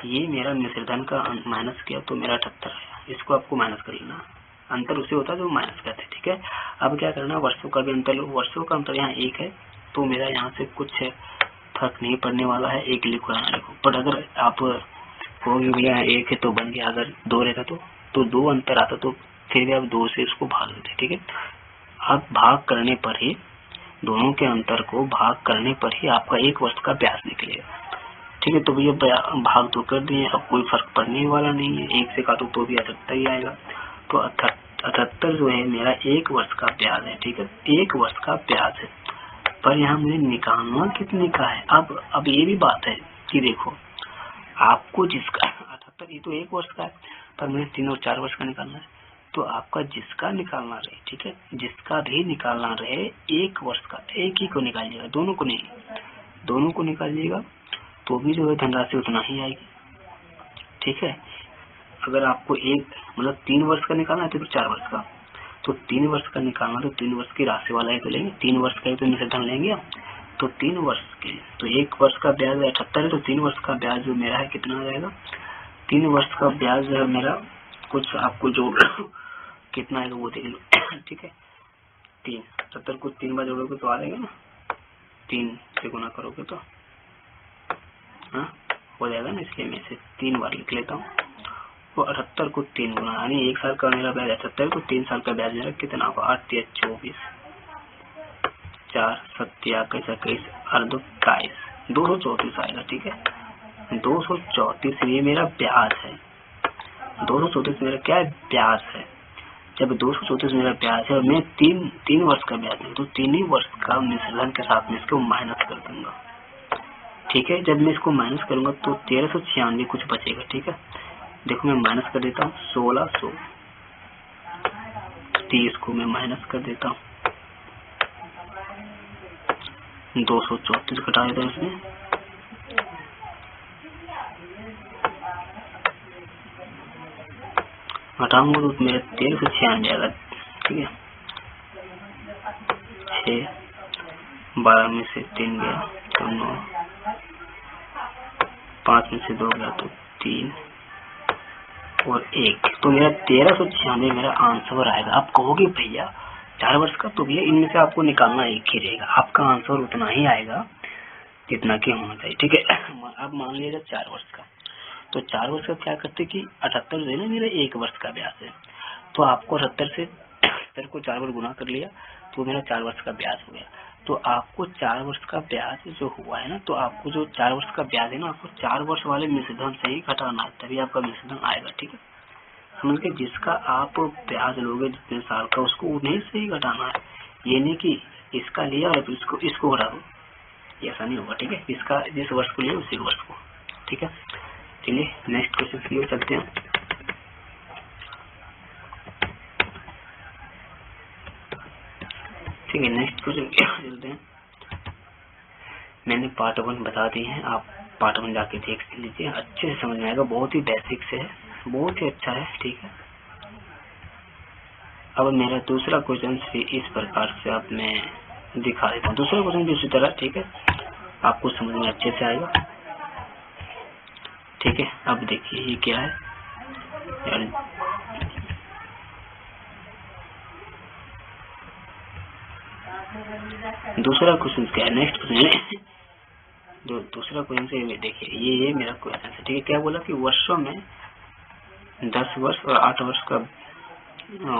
ये मेरा मिश्रधन का माइनस किया तो मेरा 78 है। इसको आपको माइनस कर लेना, अंतर उसे होता है जो माइनस करते हैं, ठीक है। अब क्या करना, वर्षों का भी अंतर लो। वर्षों का अंतर यहाँ 1 है, तो मेरा यहाँ से कुछ फर्क नहीं पड़ने वाला है, 1 लिखो यहाँ लिखो। बट अगर आप कहोगे भैया 1 है तो बन गया, अगर 2 रहता तो 2 अंतर आता तो फिर भी आप 2 से इसको भाग देते, ठीक है। आप भाग करने पर ही, दोनों के अंतर को भाग करने पर ही आपका 1 वर्ष का ब्याज निकलेगा, ठीक है। तो भैया भाग तो कर दिए, अब कोई फर्क पड़ने वाला नहीं है। 1 से काटो तो भी 78 ही आएगा। तो 78 जो है मेरा 1 वर्ष का ब्याज है, ठीक है। 1 वर्ष का ब्याज है, पर यहाँ मुझे निकालना कितने का है। अब ये भी बात है कि देखो, आपको जिसका 78, ये तो 1 वर्ष का है, पर मुझे 3 और 4 वर्ष का निकालना है। तो आपका जिसका निकालना रहे, ठीक है, जिसका भी निकालना रहे 1 वर्ष का, एक ही को निकालिएगा, दोनों को नहीं, दोनों को निकालिएगा तो भी जो है धनराशि उतना ही आएगी, ठीक है। अगर आपको मतलब 3 वर्ष का निकालना है तो 4 वर्ष का, तो 3 वर्ष का निकालना तो 3 वर्ष की राशि वाला ही तो लेंगे, 3 वर्ष का ही तो मिश्रधन लेंगे। तो 3 वर्ष के, तो 1 वर्ष का ब्याज 78 है, तो 3 वर्ष का ब्याज जो मेरा है कितना आ जाएगा। 3 वर्ष का ब्याज जो है मेरा कुछ आपको जो कितना है वो देख लो, ठीक है। 3 78 को 3 बार जोड़ोगे तो आ जाएगा ना, 3 से गुना करोगे तो हाँ हो जाएगा ना, इसलिए मैं इसे 3 बार लिख लेता हूँ। तो 78 को 3 गुना, यानी 1 साल का मेरा ब्याज 78, तो 3 साल का ब्याज मेरा कितना होगा, 8 या 24, 4 7 या 21 और 2 22, 234 आएगा, ठीक है। 234 ये मेरा ब्याज है, 234 मेरा क्या है, ब्याज है। जब 234 मेरा ब्याज है और मैं 3 वर्ष का ब्याज है, तो 3 ही वर्ष का मिश्रधन के साथ में इसको माइनस कर दूंगा, ठीक है। जब मैं इसको माइनस करूंगा तो 1396 कुछ बचेगा, ठीक है। देखो मैं माइनस कर देता हूँ, 1630 को मैं माइनस कर देता हूँ, 234 घटा देता हूँ इसमें, घटाऊंगा तो मेरा 1396 आएगा, ठीक है। 6 12 में से 3 गया तो 9, 5 में से 2 गया तो 3 और 1, तो मेरा 1396 मेरा आंसर आएगा। आप कहोगे भैया 4 वर्ष का, तो भैया इनमें से आपको निकालना एक ही रहेगा, आपका आंसर उतना ही आएगा जितना कि होना चाहिए, ठीक है। अब मान लीजिए 4 वर्ष का, तो 4 वर्ष का क्या करते कि 78 जो है ना मेरा 1 वर्ष का ब्याज है, तो आपको 78 से 78 को 4 बार गुना कर लिया तो मेरा 4 वर्ष का ब्याज हो गया। तो आपको 4 वर्ष का ब्याज जो हुआ है ना, तो आपको जो 4 वर्ष का ब्याज है ना, आपको 4 वर्ष वाले मिश्रधन से ही घटाना है, तभी आपका मिश्रधन आएगा। ठीक है, समझ के, जिसका आप ब्याज लोगे जितने साल का, उसको उन्हीं से ही घटाना है। ये नहीं कि इसका लिया और इसको घटा दो, ऐसा नहीं होगा। ठीक है, इसका जिस वर्ष को लिया उसी वर्ष को। ठीक है, चलिए नेक्स्ट क्वेश्चन की ओर चलते हैं। ठीक है, नेक्स्ट क्वेश्चन चलते हैं। मैंने पार्ट 1 बता दिए हैं, आप पार्ट 1 जाके देख लीजिए, अच्छे से समझ में आएगा, बहुत ही बेसिक से है, बहुत ही अच्छा है। ठीक है, अब मेरा दूसरा क्वेश्चन इस प्रकार से अब मैं दिखा देता हूँ। दूसरा क्वेश्चन भी उसी तरह, ठीक है, आपको समझ में अच्छे से आएगा। ठीक है, अब देखिए ये क्या है, दूसरा क्वेश्चन क्या है, नेक्स्ट क्वेश्चन दूसरा क्वेश्चन से देखिए, ये मेरा क्वेश्चन है। ठीक है, क्या बोला कि वर्षों में 10 वर्ष और 8 वर्ष का,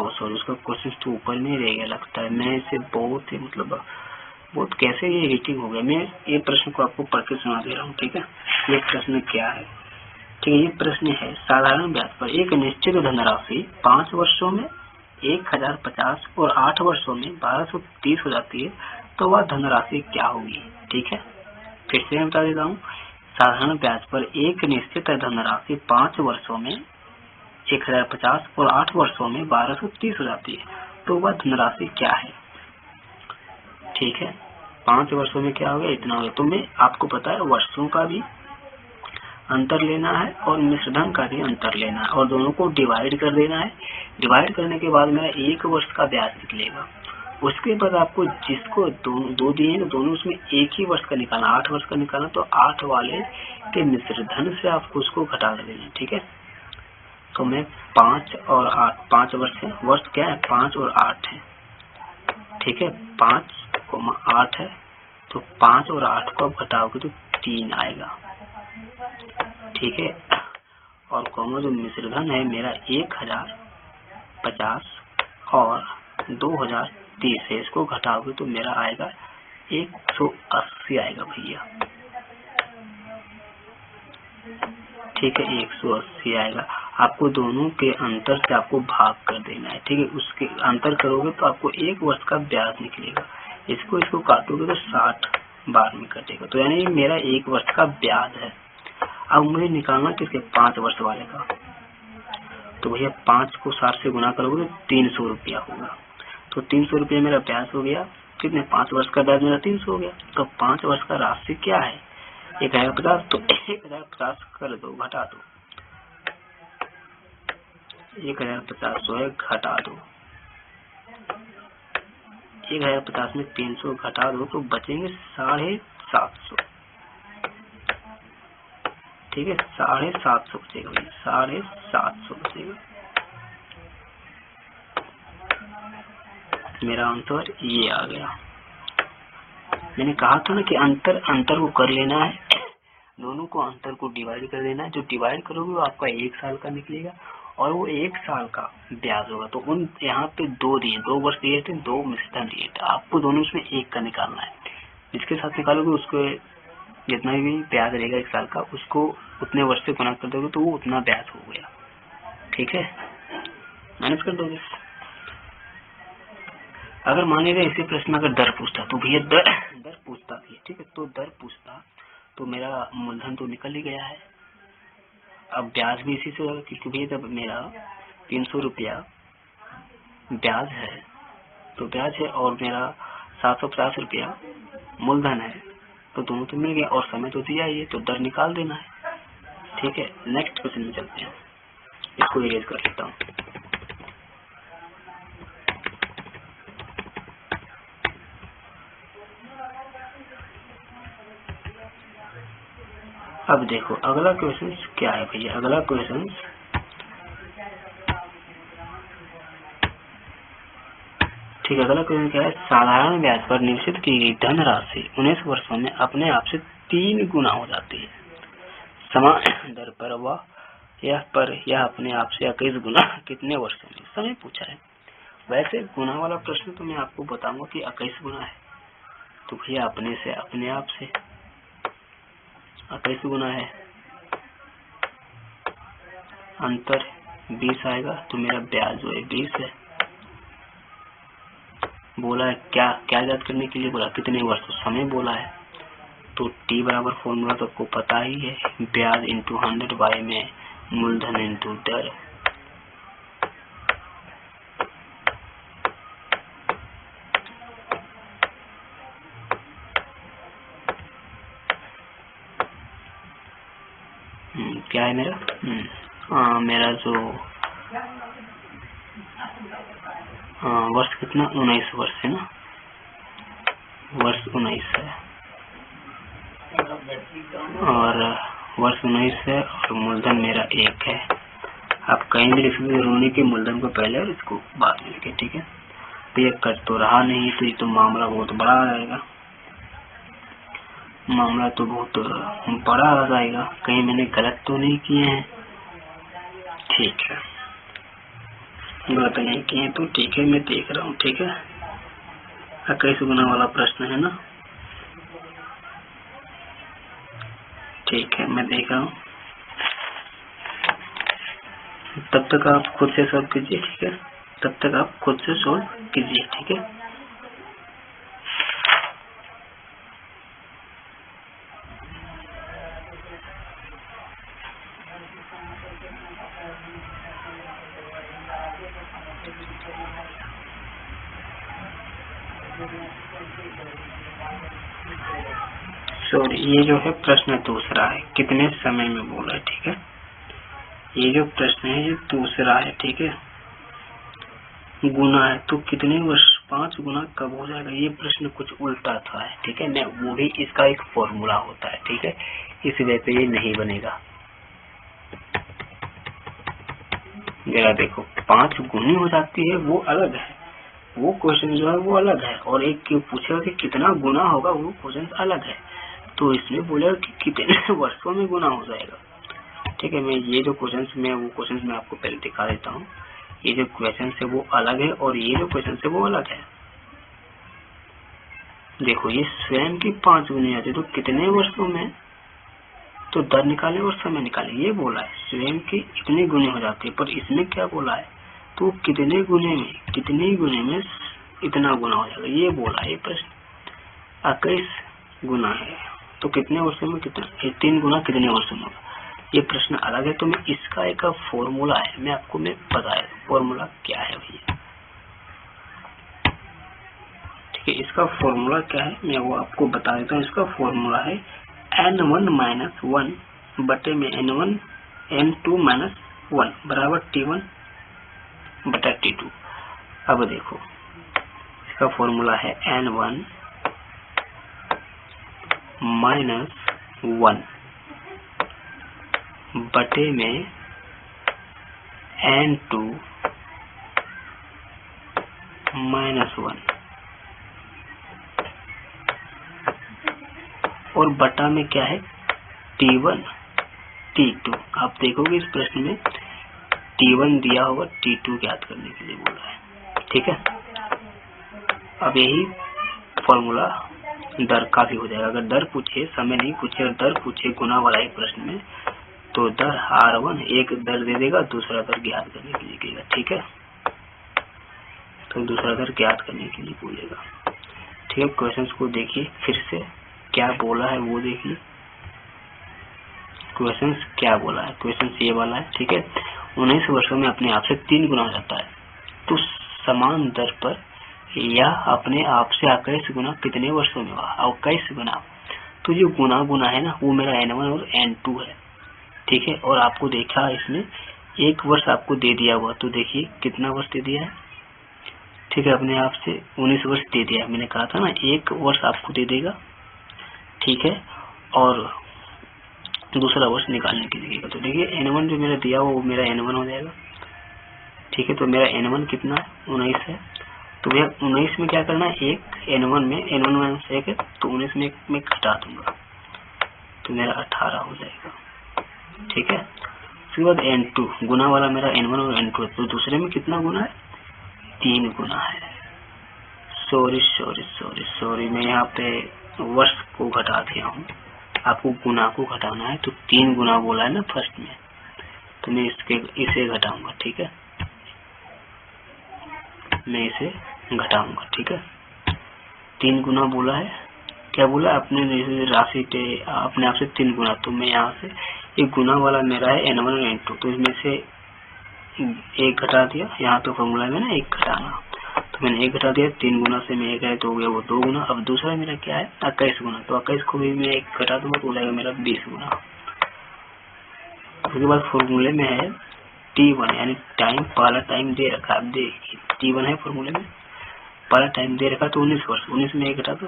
सॉरी उसका क्वेश्चन तो ऊपर में रह गया लगता है। मैं इसे बहुत ही मतलब बहुत कैसे ये एडिटिंग हो गया। मैं ये प्रश्न को आपको पढ़ के सुना दे रहा हूँ। ठीक है, ये प्रश्न क्या है। ठीक है, ये प्रश्न है, साधारण ब्याज पर एक निश्चित धनराशि 5 वर्षों में 1050 और 8 वर्षों में 1230 हो जाती है, तो वह धनराशि क्या होगी। ठीक है, फिर से मैं बता देता हूँ, साधारण ब्याज पर एक निश्चित धनराशि 5 वर्षों में 1050 और 8 वर्षों में 1230 हो जाती है, तो वह धनराशि क्या है। ठीक है, 5 वर्षों में क्या हो गया, इतना हो गया। तो मैं आपको पता है वर्षों का भी अंतर लेना है और मिश्रधन का भी अंतर लेना है, और दोनों को डिवाइड कर देना है। डिवाइड करने के बाद मेरा 1 वर्ष का ब्याज निकलेगा। उसके बाद आपको जिसको दो दिए हैं, दोनों उसमें एक ही वर्ष का निकालना, 8 वर्ष का निकालना, तो 8 वाले के मिश्रधन से आपको उसको घटा देना। ठीक है, तो मैं 5 और 8, 5 वर्ष है, वर्ष क्या है 5 और 8 है। ठीक है, 5,8 है, तो 5 और 8 को आप घटाओगे तो 3 आएगा। ठीक है, और कॉमन जो मिश्रधन है मेरा 1050 और 2030 है, इसको घटाओगे तो मेरा आएगा 180 आएगा भैया। ठीक है, 180 आएगा। आपको दोनों के अंतर से आपको भाग कर देना है। ठीक है, उसके अंतर करोगे तो आपको 1 वर्ष का ब्याज निकलेगा। इसको काटोगे तो 60 बार में कटेगा, तो यानी मेरा 1 वर्ष का ब्याज है। अब मुझे निकालना किसके, 5 वर्ष वाले का। तो भैया 5 को 60 से गुना करोगे तो 300 रुपया होगा। तो 300 रुपया मेरा ब्याज हो गया। कितने, 5 वर्ष का ब्याज मेरा 300 हो गया। तो 5 वर्ष का राशि क्या है, 1050, तो 1050 कर दो, घटा दो, 1050 जो है घटा दो, 1050 में 300 घटा दो तो बचेंगे 750। ठीक है, 750 बचेगा भाई, 750 बचेगा। मेरा आंसर ये आ गया। मैंने कहा था ना कि अंतर को कर लेना है, दोनों को अंतर को डिवाइड कर देना है। जो डिवाइड करोगे वो आपका 1 साल का निकलेगा, और वो 1 साल का ब्याज होगा। तो उन यहाँ पे 2 दिए, 2 वर्ष दिए थे, 2 मिश्रधन दिए थे, आपको दोनों में 1 का निकालना है। जिसके साथ निकालोगे उसको जितना भी ब्याज रहेगा 1 साल का, उसको उतने वर्ष से गुना कर दोगे तो वो उतना ब्याज हो गया। ठीक है, मैनेज कर दोगे। अगर मान लीजिए इसी प्रश्न अगर दर पूछता तो भैया दर पूछता भी, ठीक है, तो दर पूछता तो मेरा मूलधन तो निकल ही गया है। अब ब्याज भी इसी से होगा, क्योंकि भैया जब मेरा 300 रुपया ब्याज है, तो ब्याज है, और मेरा 750 रुपया मूलधन है, तो दोनों तो मिल गया, और समय तो दिया ही है, तो दर निकाल देना है। ठीक है, नेक्स्ट क्वेश्चन में चलते हैं। इसको इरेज कर लेता हूँ। अब देखो अगला क्वेश्चन क्या है भैया, अगला क्वेश्चन ठीक है, अगला क्वेश्चन क्या है, साधारण ब्याज पर निश्चित की गई धनराशि 19 वर्षों में अपने आप से 3 गुना हो जाती है। समान दर पर यह अपने आप से 21 गुना कितने वर्षों में, समय पूछा है। वैसे गुना वाला प्रश्न तो मैं आपको बताऊंगा कि 21 गुना है, तो भैया अपने से अपने आप से 21 गुना है, अंतर 20 आएगा, तो मेरा ब्याज जो है 20 है। बोला है क्या क्या याद करने के लिए बोला, कितने वर्ष, तो समय बोला है। तो टी बराबर फॉर्मूला तो आपको पता ही है, ब्याज इंटू 100 बाई में मूलधन इंटू दर। क्या है मेरा मेरा जो वर्ष कितना, 19 वर्ष है ना, वर्ष 19 है, और वर्ष 19 है, और मूलधन मेरा 1 है। आप कहीं भी लिख सकते रोनी के मूलधन को पहले और इसको बाद में लिखे, ठीक है। तो ये कर तो रहा नहीं, तो ये तो मामला बहुत बड़ा आ जाएगा, मामला तो बहुत बड़ा आ जाएगा, कहीं मैंने गलत तो नहीं किए हैं, ठीक है, गलत नहीं किए तो ठीक है, मैं देख रहा हूँ, ठीक है। 21 गुना वाला प्रश्न है ना, ठीक है, मैं देख रहा हूँ। तब तक आप खुद से सॉल्व कीजिए, ठीक है, तब तक आप खुद से सॉल्व कीजिए, ठीक है। सॉरी, ये जो है प्रश्न दूसरा है, कितने समय में बोला है, ठीक है। ये जो प्रश्न है ये दूसरा है, ठीक है, गुना है, तो कितने वर्ष, 5 गुना कब हो जाएगा, ये प्रश्न कुछ उल्टा था है, ठीक है, वो भी इसका एक फॉर्मूला होता है, ठीक है, इस वजह से ये नहीं बनेगा। जरा देखो, 5 गुनी हो जाती है वो अलग है, वो क्वेश्चन जो है वो अलग है, और एक क्यों पूछेगा कि कितना गुना होगा, वो क्वेश्चन अलग है। तो इसमें बोलेगा कि कितने वर्षों में गुना हो जाएगा, ठीक है। मैं ये जो क्वेश्चन में वो क्वेश्चन मैं आपको पहले दिखा देता हूँ, ये जो क्वेश्चन है वो अलग है, और ये जो क्वेश्चन है वो अलग है। देखो, ये स्वयं की 5 गुनी आती है, तो कितने वर्षों में, तो दर निकाले और समय निकाले, ये बोला है, स्वयं की इतनी गुनी हो जाती है, पर इसमें क्या बोला है, तो कितने गुने में इतना गुना हो जाएगा, ये बोला है। ये प्रश्न 21 गुना है, तो कितने वर्षों में कितना, 3 गुना कितने वर्षों में होगा, ये प्रश्न अलग है। तो मैं इसका एक फॉर्मूला है, मैं आपको बताया फॉर्मूला क्या है भैया, ठीक है। इसका फॉर्मूला क्या है मैं वो आपको बता देता हूँ। इसका फॉर्मूला है n1 - 1 बटे में n1 n2 - 1 बराबर t1 बटा t2। अब देखो, इसका फॉर्मूला है n1 - 1 बटे में n2 - 1, और बटा में क्या है, t1 t2। आप देखोगे इस प्रश्न में t1 दिया होगा, t2 ज्ञात करने के लिए बोला है, ठीक है। अब यही फॉर्मूला दर का भी हो जाएगा। अगर दर पूछे, समय नहीं पूछे और दर पूछे गुना वाला ही प्रश्न में, तो दर R1 एक दर दे देगा, दूसरा दर ज्ञात करने के लिए कहेगा, ठीक है। तो दूसरा दर ज्ञात करने के लिए बोलेगा, ठीक है। क्वेश्चंस को देखिए फिर से, क्या बोला है वो देखिए, क्वेश्चंस क्या बोला है, क्वेश्चंस ये वाला है, ठीक है। 19 वर्षों में अपने आप से 3 गुना हो जाता है, तो समान दर पर या अपने आप से 21 गुना कितने वर्षों में हुआ, 21 गुना, तो जो गुना है ना, वो मेरा n1 और n2 है, ठीक है। और आपको देखा इसमें 1 वर्ष आपको दे दिया हुआ, तो देखिए कितना वर्ष दे दिया है, ठीक है, अपने आप से 19 वर्ष दे दिया, मैंने कहा था ना 1 वर्ष आपको दे देगा, ठीक है, और दूसरा वर्ष निकालने के लिए। तो देखिए n1 जो मेरा दिया हुआ वो मेरा n1 हो जाएगा, ठीक है। तो मेरा n1 कितना है, 19 है, तो भैया 19 में क्या करना है, एक n1 में n1 - 1 है, तो 19 में मैं घटा दूंगा, तो मेरा 18 हो जाएगा, ठीक है। उसके बाद n2 गुना वाला मेरा n1 और n2 है, तो दूसरे में कितना गुना है, 3 गुना है, सॉरी मैं यहाँ पे वर्ष को घटा दिया हूँ, आपको गुना को घटाना है। तो 3 गुना बोला है ना फर्स्ट में, तो मैं इसे घटाऊंगा, ठीक है, मैं इसे घटाऊंगा, ठीक है। 3 गुना बोला है, क्या बोला अपने राशि पे अपने आप से 3 गुना, तो मैं यहाँ से एक गुना वाला मेरा है n1 और n2, तो इसमें से 1 घटा दिया, यहाँ तो फॉर्मूला में ना 1 घटाना, तो मैंने 1 घटा दिया, 3 गुना से मैं 1 है तो हो गया वो 2 गुना। अब दूसरा मेरा क्या है 21 गुना, तो 21 को भी मैं 1 घटा दूंगा तो हो जाएगा मेरा 20 गुना। उसके बाद फॉर्मूले में है T1 यानी टाइम, पहला टाइम दे रखा है, देखिए T1 है फॉर्मूले में, पहला टाइम दे रखा तो 19 वर्ष, 19 में 1 घटा दो,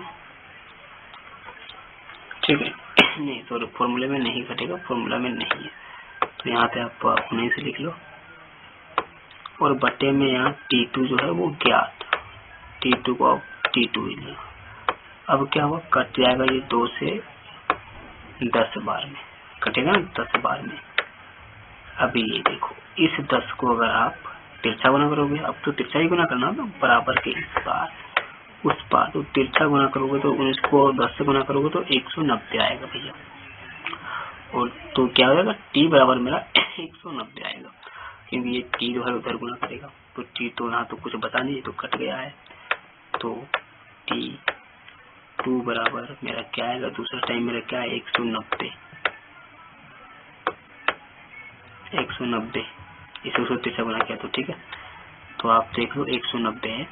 ठीक है। नहीं सॉरी फॉर्मूले में नहीं घटेगा, फॉर्मूला में नहीं है, तो यहाँ पे आप 19 लिख लो, और बटे में यहाँ T2 जो है वो ज्ञात, T2 को आप T2 ही लो। अब क्या हुआ, कट जाएगा ये 2 से 10 बार में, कटेगा ना 10 बार में। अभी ये देखो इस 10 को अगर आप तिरछा गुना करोगे, अब तो तिरछा ही गुना करना ना, बराबर के इस पार उस पार, तो तिरछा गुना करोगे तो 19 को 10 से गुना करोगे तो 190 आएगा भैया, और तो क्या हो जाएगा T बराबर मेरा 190 आएगा, क्योंकि ये T जो है उधर गुना करेगा, तो T तो यहाँ तो कुछ बता नहीं, तो कट गया है, तो T2 बराबर मेरा क्या आएगा, दूसरा टाइम मेरा क्या है 190, इसे उसको तिरछा गुना किया तो ठीक है, तो आप देख लो 190 है।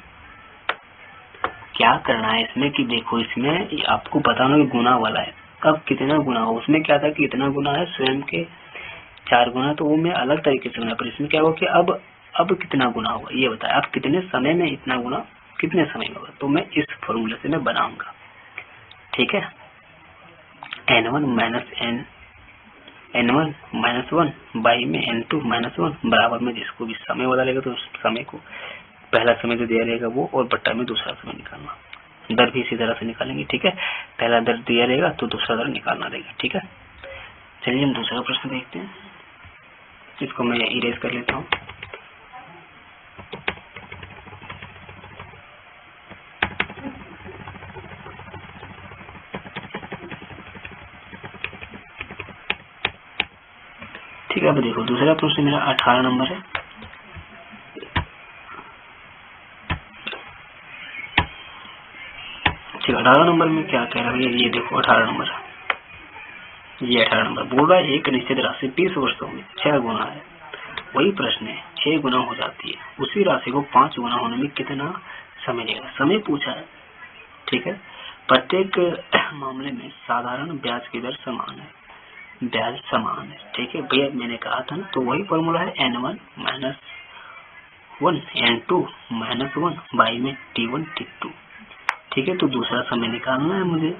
क्या करना है इसमें कि देखो इसमें आपको बताना कि गुना वाला है, अब कितना गुना हो, उसमें क्या था कि इतना गुना है स्वयं के 4 गुना, तो वो मैं अलग तरीके से बना, पर इसमें क्या होगा कि अब कितना गुना होगा ये बताया, अब कितने समय में इतना गुना कितने समय में होगा, तो मैं इस फॉर्मूले से मैं बनाऊंगा, ठीक है। n1 माइनस 1 बाई में n2 माइनस 1 बराबर में, जिसको भी समय बदलेगा तो उस समय को पहला समय जो दिया रहेगा वो, और बट्टा में दूसरा समय निकालना, दर भी इसी तरह से निकालेंगे, ठीक है। पहला दर दिया रहेगा तो दूसरा दर निकालना रहेगा, ठीक है। चलिए हम दूसरा प्रश्न देखते हैं, इसको मैं इरेज कर लेता हूँ। ठीक है, अब देखो दूसरा प्रश्न मेरा 18 नंबर है। ठीक है, 18 नंबर में क्या कह रहा है, ये देखो 18 नंबर, ये 18 नंबर बोल रहा है एक निश्चित राशि 20 वर्षों में 6 गुना है। वही प्रश्न है 6 गुना हो जाती है, उसी राशि को 5 गुना होने में कितना समय लगेगा, समय पूछा है, ठीक है। प्रत्येक मामले में साधारण ब्याज की दर समान है, ब्याज समान है, ठीक है भैया, मैंने कहा था ना, तो वही फॉर्मूला है n1 minus 1 n2 minus 1 by में T1 T2, ठीक है। तो दूसरा समय निकालना है मुझे,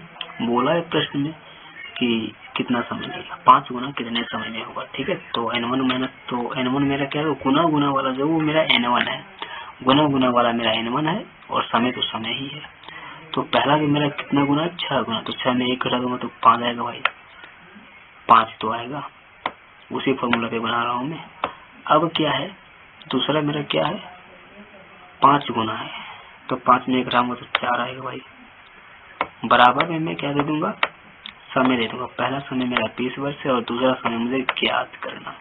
बोला है प्रश्न में कि कितना समय लगेगा, 5 गुना कितने समय में होगा, ठीक है। तो n1 माइनस, तो n1 मेरा क्या है, गुना वाला जो वो मेरा n1 है, गुना वाला मेरा n1 है, और समय तो समय ही है, तो पहला भी मेरा कितना गुना है 6 गुना, तो 6 में 1 घटा दूंगा तो 5 आएगा भाई, 5 तो आएगा, उसी फॉर्मूला पे बना रहा हूँ मैं। अब क्या है दूसरा मेरा क्या है 5 गुना है, तो 5 में 1 घटाऊंगा तो 4 आएगा भाई, बराबर में मैं क्या दे दूंगा, समय दे दूंगा। पहला समय मेरा 20 वर्ष है और दूसरा समय मुझे ज्ञात करना,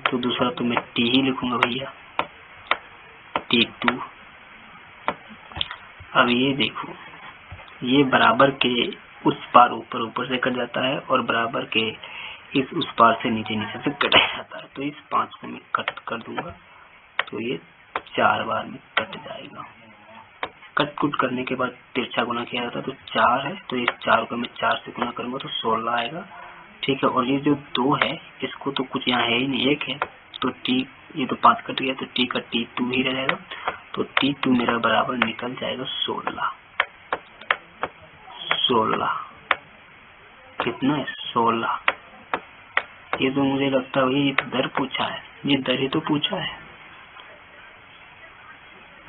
तो दूसरा तो मैं T ही लिखूंगा भैया, T2। अब ये देखो ये बराबर के उस पार ऊपर से कट जाता है, और बराबर के इस उस पार से नीचे से कट जाता है, तो इस 5 को मैं कट कर दूंगा, तो ये 4 बार में कट जाएगा। कट कुट करने के बाद तिरछा गुना किया जाता है, तो 4 है, तो इस 4 को मैं 4 से गुना करूंगा तो 16 आएगा, ठीक है। और ये जो 2 है इसको तो कुछ यहाँ है ही नहीं, 1 है, तो T ये तो 5 कट गया, तो T का T2 ही रहेगा, तो T2 मेरा बराबर निकल जाएगा 16 कितना है 16। ये तो मुझे लगता है ये दर पूछा है, ये दर ही तो पूछा है,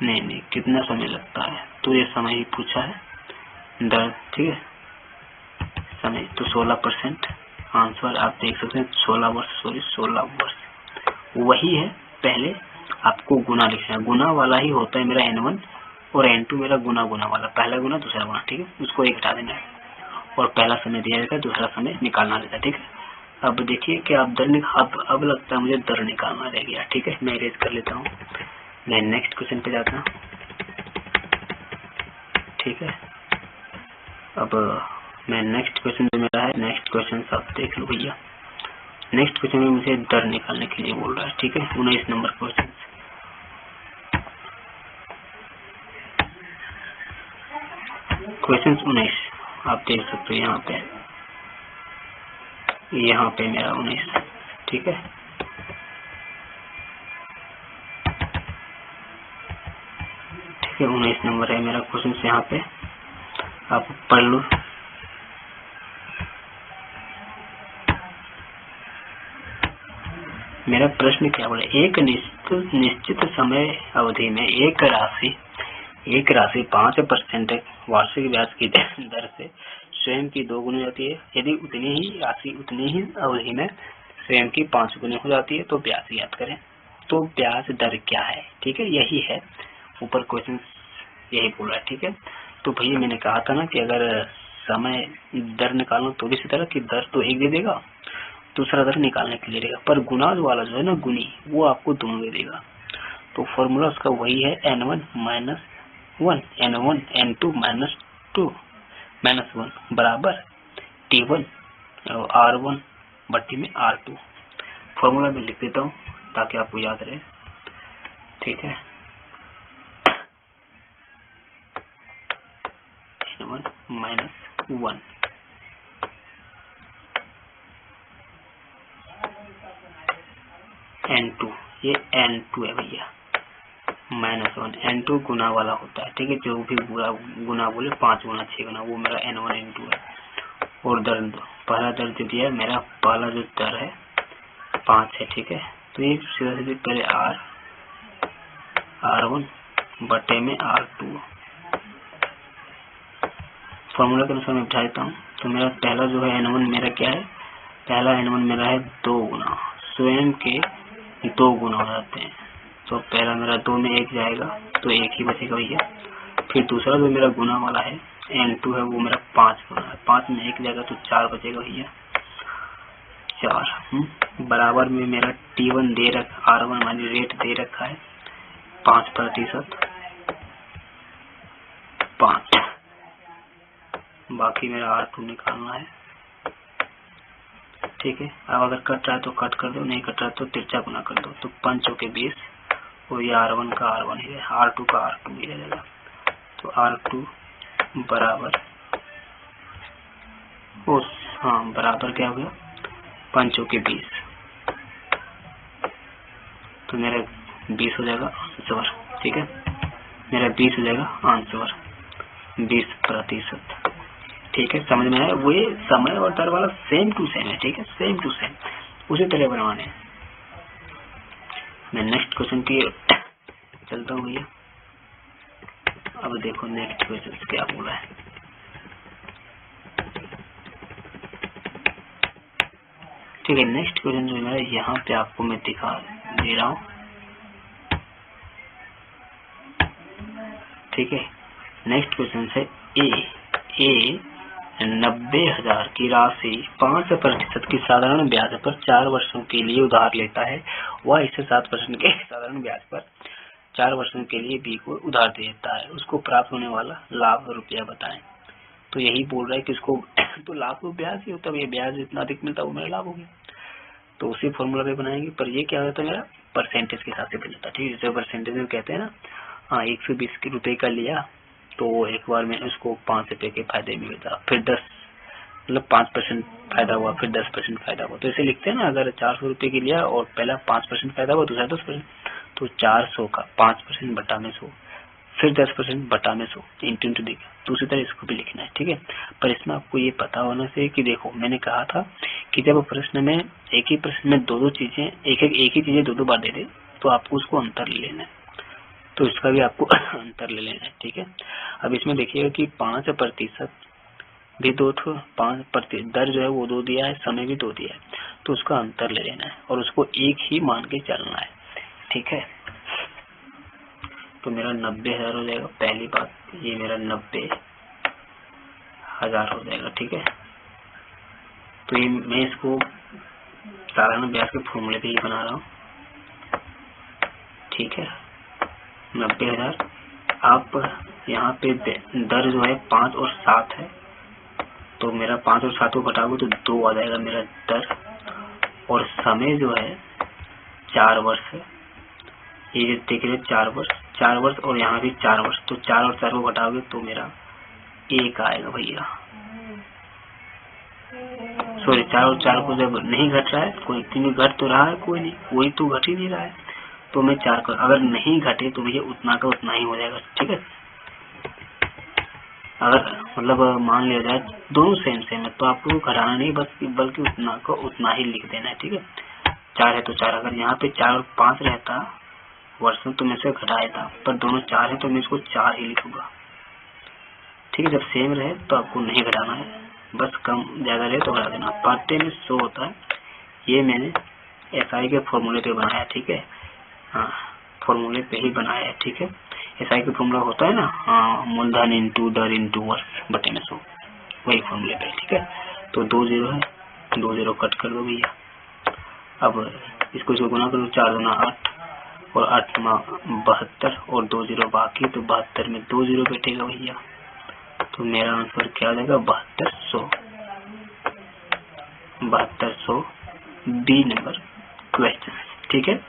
नहीं कितना समय लगता है, तो ये समय ही पूछा है दर, ठीक है समय, तो 16% आंसर आप देख सकते हैं, 16 वर्ष वही है। पहले आपको गुना लिखना है, गुना वाला ही होता है मेरा n1 और n2 मेरा गुना वाला, पहला गुना दूसरा गुना, ठीक है, उसको एक हटा देना है और पहला समय दिया रहता है, दूसरा समय निकालना रहता है, ठीक है। अब देखिए कि आप अब लगता है मुझे दर निकालना रह गया, ठीक है, मैं इरेज कर लेता हूँ, मैं नेक्स्ट क्वेश्चन पे जाता हूँ, ठीक है। अब मैं नेक्स्ट क्वेश्चन जो मेरा है, नेक्स्ट क्वेश्चन आप देख लो भैया। नेक्स्ट क्वेश्चन में मुझे दर निकालने के लिए बोल रहा है, ठीक है, 19 नंबर क्वेश्चन। क्वेश्चन 19 आप देख सकते हो यहाँ पे मेरा 19, ठीक है। ठीक है, 19 नंबर है मेरा क्वेश्चन, यहाँ पे आप पढ़ लो। मेरा प्रश्न क्या बोले, एक निश्चित समय अवधि में एक राशि 5% वार्षिक ब्याज की दर से स्वयं की 2 गुनी होती है। यदि उतनी ही अवधि में स्वयं की 5 गुनी हो जाती है तो ब्याज याद करें। तो ब्याज दर क्या है, ठीक है, यही है, ऊपर क्वेश्चन यही बोल रहा है, ठीक है। तो भैया मैंने कहा था ना कि अगर समय दर निकालना तो भी इसी तरह की दर तो एक दे देगा, दूसरा दर निकालने के लिए देगा, पर गुणाज वाला जो है ना गुनी, वो आपको दोनों दे देगा। तो फॉर्मूला उसका वही है n1 - 1 n1 n2 -1 बराबर t1 r1 बट्टी में r2। फॉर्मूला में लिख देता हूँ ताकि आपको याद रहे, ठीक है। n1 - 1 n2, ये n2 है भैया, -1 n2 गुना वाला होता है, ठीक है, जो भी गुना बोले 5 गुना 6 गुना, वो मेरा n1 n2 है। और दर पहला दर जो दिया है मेरा, पहला जो दर है 5 है, ठीक है। तो ये सीधा सीधे पहले r1 बटे में r2 फॉर्मूला के अनुसार मैं बिठा देता हूँ। तो मेरा पहला जो है n1 मेरा क्या है, पहला n1 मेरा है 2 गुना, स्वयं के 2 गुना हो जाते हैं। तो पहला मेरा 2 में 1 जाएगा तो 1 ही बचेगा भैया। फिर दूसरा जो मेरा गुना वाला है n2 है, वो मेरा 5 गुना है, 5 में 1 जाएगा तो 4 बचेगा भैया, 4 बराबर में मेरा t1 दे रखा, r1 वाली रेट दे रखा है 5%, 5, बाकी मेरा r2 निकालना है, ठीक है। अब अगर कट रहा है तो कट कर दो, नहीं कट रहा है तो तिरछा गुना कर दो, तो 5 चौके 20, और ये r1 का r1 ही है, r2 का r2 ही रहेगा। तो r2 बराबर बराबर क्या हो गया, 5 चौके 20, तो मेरा 20 हो जाएगा आंसर, ठीक है, मेरा 20 हो जाएगा आंसर, 20%, ठीक है। समझ में आया, वो ये समय और दर वाला सेम टू सेम है, ठीक है, सेम टू सेम उसी तरह बनवाने हैं। मैं नेक्स्ट क्वेश्चन की चलता हूँ भैया। अब देखो नेक्स्ट क्वेश्चन क्या बोला है, ठीक है। नेक्स्ट क्वेश्चन जो है यहाँ पे आपको मैं दिखा दे रहा हूँ, ठीक है। नेक्स्ट क्वेश्चन है ए 90,000 की राशि 5% की साधारण ब्याज पर 4 वर्षों के लिए उधार लेता है, वह इसे 7% के साधारण ब्याज पर 4 वर्षों के लिए बी को उधार देता है, उसको प्राप्त होने वाला लाभ रुपया बताएं। तो यही बोल रहा है कि इसको तो लाभ को ब्याज ही होता है, ये ब्याज जितना अधिक मिलता है वो मेरा लाभ हो गया, तो उसी फॉर्मूला पे बनाएंगे। पर ये क्या होता है, मेरा परसेंटेज के हिसाब से बन जाता है, ठीक है। जैसे परसेंटेज में कहते हैं ना, हाँ 120 रुपए का लिया तो एक बार में उसको 5 रुपए के फायदे में मिलता, फिर 10 मतलब 5% फायदा हुआ, फिर 10% फायदा हुआ, तो इसे लिखते हैं ना, अगर 400 रुपए की लिया और पहला 5% फायदा हुआ, दूसरा 10%, तो 400 का 5% बटा में 100, फिर 10% बटा में 100 इंटू देगा, तो उसी तरह इसको भी लिखना है, ठीक है। पर इसमें आपको ये पता होना चाहिए कि देखो मैंने कहा था कि जब प्रश्न में एक ही प्रश्न में दो चीजें एक ही चीजें दो बार दे दे तो आपको उसको अंतर ले लेना है, तो इसका भी आपको अंतर ले लेना है, ठीक है। अब इसमें देखिएगा कि 5% भी 2 था, 5% दर जो है वो 2 दिया है, समय भी 2 दिया है, तो उसका अंतर ले लेना है और उसको एक ही मान के चलना है, ठीक है। तो मेरा 90,000 हो जाएगा। पहली बात, ये मेरा 90,000 हो जाएगा। ठीक है, तो ये मैं इसको सालाना ब्याज के फॉर्मूले पे ही बना रहा हूँ। ठीक है, 90,000। आप यहाँ पे दर जो है 5 और 7 है, तो मेरा 5 और 7 को घटाओगे तो 2 आ जाएगा मेरा दर। और समय जो है 4 वर्ष है, ये जो देख रहे 4 वर्ष और यहाँ भी 4 वर्ष, तो 4 और 4 को घटाओगे तो मेरा 1 आएगा भैया। सॉरी, 4 और 4 को जब नहीं घट रहा है, कोई घट तो रहा है, कोई नहीं, कोई तो घट ही नहीं रहा है, तो मैं 4 कर, अगर नहीं घटे तो भैया उतना का उतना ही हो जाएगा। ठीक है, अगर मतलब मान लिया जाए दोनों सेम है तो आपको घटाना नहीं, बल्कि उतना का उतना ही लिख देना है। ठीक है, 4 है तो 4, अगर यहाँ पे 4 और 5 रहता वर्ष में तो मैं इसे घटाया था, पर दोनों 4 है तो मैं इसको 4 ही लिखूंगा। ठीक है, जब सेम रहे तो आपको नहीं घटाना है, बस कम ज्यादा रहे तो घटा देना। पार्टे में 100 होता है, ये मैंने SI के फॉर्मूले पे बनाया। ठीक है, हाँ, फॉर्मूले पे ही बनाया है। ठीक है, SI का फॉर्मूला होता है ना, मूलधन इंटू दर इंटू वर्ष बटे में 100, वही फॉर्मूले पे। ठीक है, तो 2 0 है, 2 0 कट कर दो भैया। अब इसको गुना करो, 4 दूना 8 और 8 72 और 2 0 बाकी, तो 72 में 2 0 बैठेगा भैया, तो मेरा आंसर क्या आ जाएगा 7200 बी नंबर क्वेश्चन। ठीक है,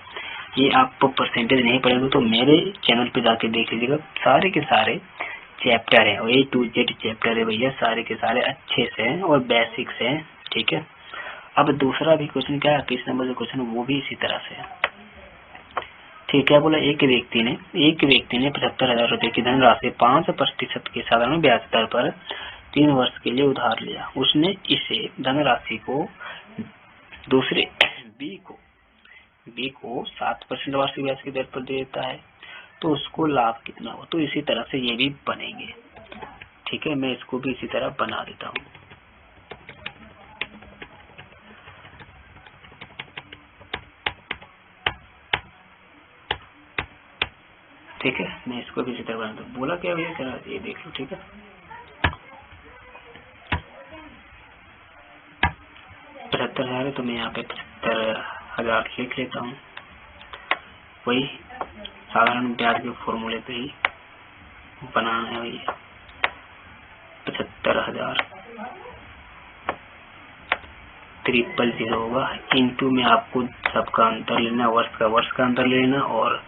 ये आपको परसेंटेज नहीं पड़ेगा तो मेरे चैनल पे जाके देख लीजिएगा, सारे के सारे चैप्टर है, A to Z चैप्टर है भैया, सारे के सारे अच्छे से हैं और बेसिक्स हैं। ठीक है, अब दूसरा भी क्वेश्चन क्या है, 21 नंबर का क्वेश्चन, वो भी इसी तरह से है। ठीक है, बोला एक व्यक्ति ने 75,000 रुपए की धनराशि 5% के साधारण ब्याज दर पर 3 वर्ष के लिए उधार लिया। उसने इसे धनराशि को दूसरे बी को 7% वार्षिक ब्याज की दर पर दे देता है, तो उसको लाभ कितना हो। तो इसी तरह से ये भी बनेंगे। ठीक है, मैं इसको भी इसी तरह बना देता हूँ। ठीक है, मैं इसको भी इसी तरह बना दूँ। बोला क्या भैया, चला ये देख लो। ठीक है, 75,000 है तो मैं यहाँ पे 75,000 लिख लेता हूँ, वही साधारण ब्याज के फॉर्मूले पे ही बनाना है भैया। 75,000 000 होगा, इंटू में आपको सबका अंतर लेना, वर्ष का अंतर लेना और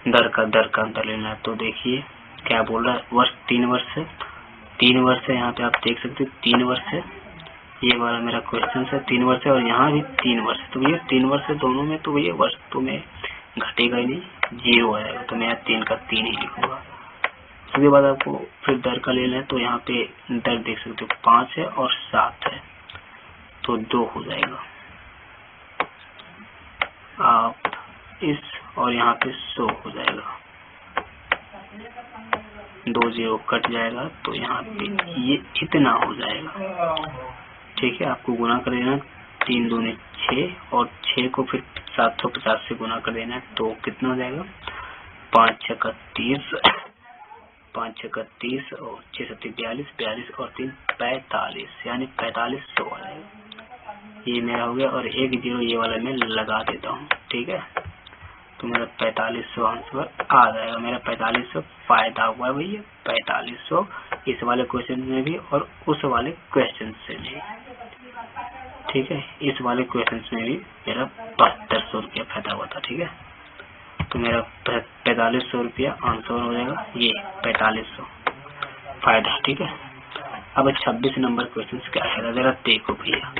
दर का अंतर लेना है। तो देखिए क्या बोल रहा है, वर्ष 3 वर्ष है, 3 वर्ष है, यहाँ पे आप देख सकते हो 3 वर्ष है, ये वाला मेरा क्वेश्चन है 3 वर्ष है, और यहाँ भी 3 वर्ष है, तो भैया 3 वर्ष है दोनों में, तो भैया वर्ष तो में घटेगा ही नहीं, 0 आएगा, तो मैं 3 का 3 ही लिखूंगा। उसके बाद आपको फिर दर का लेना है, तो यहाँ पे दर देख सकते हो 5 है और 7 है, तो 2 हो जाएगा। आप इस और यहाँ पे 100 हो जाएगा, 2 0 कट जाएगा, तो यहाँ पे ये इतना हो जाएगा। ठीक है, आपको गुना कर देना, 3 दूनी 6 और 6 को फिर 750 से गुना कर देना है, तो कितना हो जाएगा 5 6 30 और 6 7 42 और 3 45, यानी 4500 आ जाएगा। ये मेरा हो गया, और 1 0 ये वाला मैं लगा देता हूँ। ठीक है, तो मेरा 4500 आंसर आ जाएगा। मेरा 4500 फायदा हुआ है भैया, 4500 इस वाले क्वेश्चन में भी और उस वाले क्वेश्चन से भी। ठीक है, इस वाले क्वेश्चन में भी मेरा 7200 रुपया फायदा हुआ था। ठीक है, तो मेरा 4500 रुपया आंसर हो जाएगा, ये 4500 फायदा। ठीक है, अब 26 नंबर क्वेश्चन क्या है जरा देखो भैया।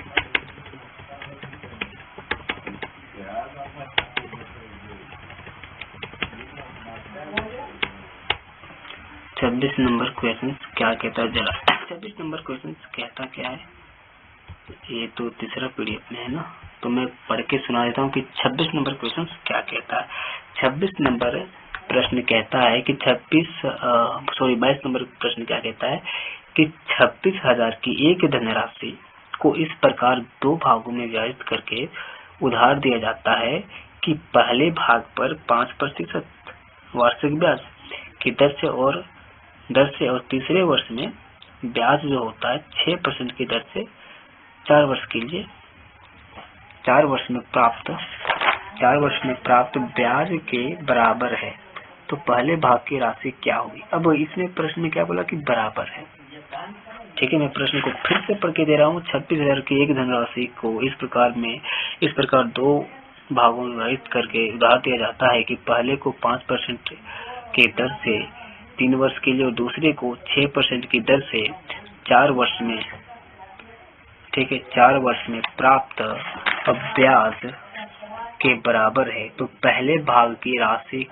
छब्बीस नंबर क्वेश्चन क्या कहता है जरा। 26 नंबर क्वेश्चन कहता क्या है, ये तो तीसरा पीडीएफ में है ना, तो मैं पढ़ के सुना देता हूँ कि 26 नंबर क्वेश्चन क्या कहता है। 26 नंबर प्रश्न कहता है कि 22 नंबर प्रश्न क्या कहता है कि 26,000 की एक धनराशि को इस प्रकार 2 भागों में विभाजित करके उधार दिया जाता है कि पहले भाग पर 5% वार्षिक ब्याज की दर से और तीसरे वर्ष में ब्याज जो होता है 6% की दर से 4 वर्ष के लिए 4 वर्ष में प्राप्त ब्याज के बराबर है, तो पहले भाग की राशि क्या होगी। अब इसमें प्रश्न में क्या बोला कि बराबर है। ठीक है, मैं प्रश्न को फिर से पढ़ के दे रहा हूँ। 26,000 की एक धनराशि को इस प्रकार 2 भागों में विभाजित करके उधार दिया जाता है कि पहले को 5% की दर से 3 वर्ष के लिए और दूसरे को 6% की दर से 4 वर्ष में, ठीक है, 4 वर्ष में प्राप्त ब्याज के बराबर है, तो पहले भाग की राशि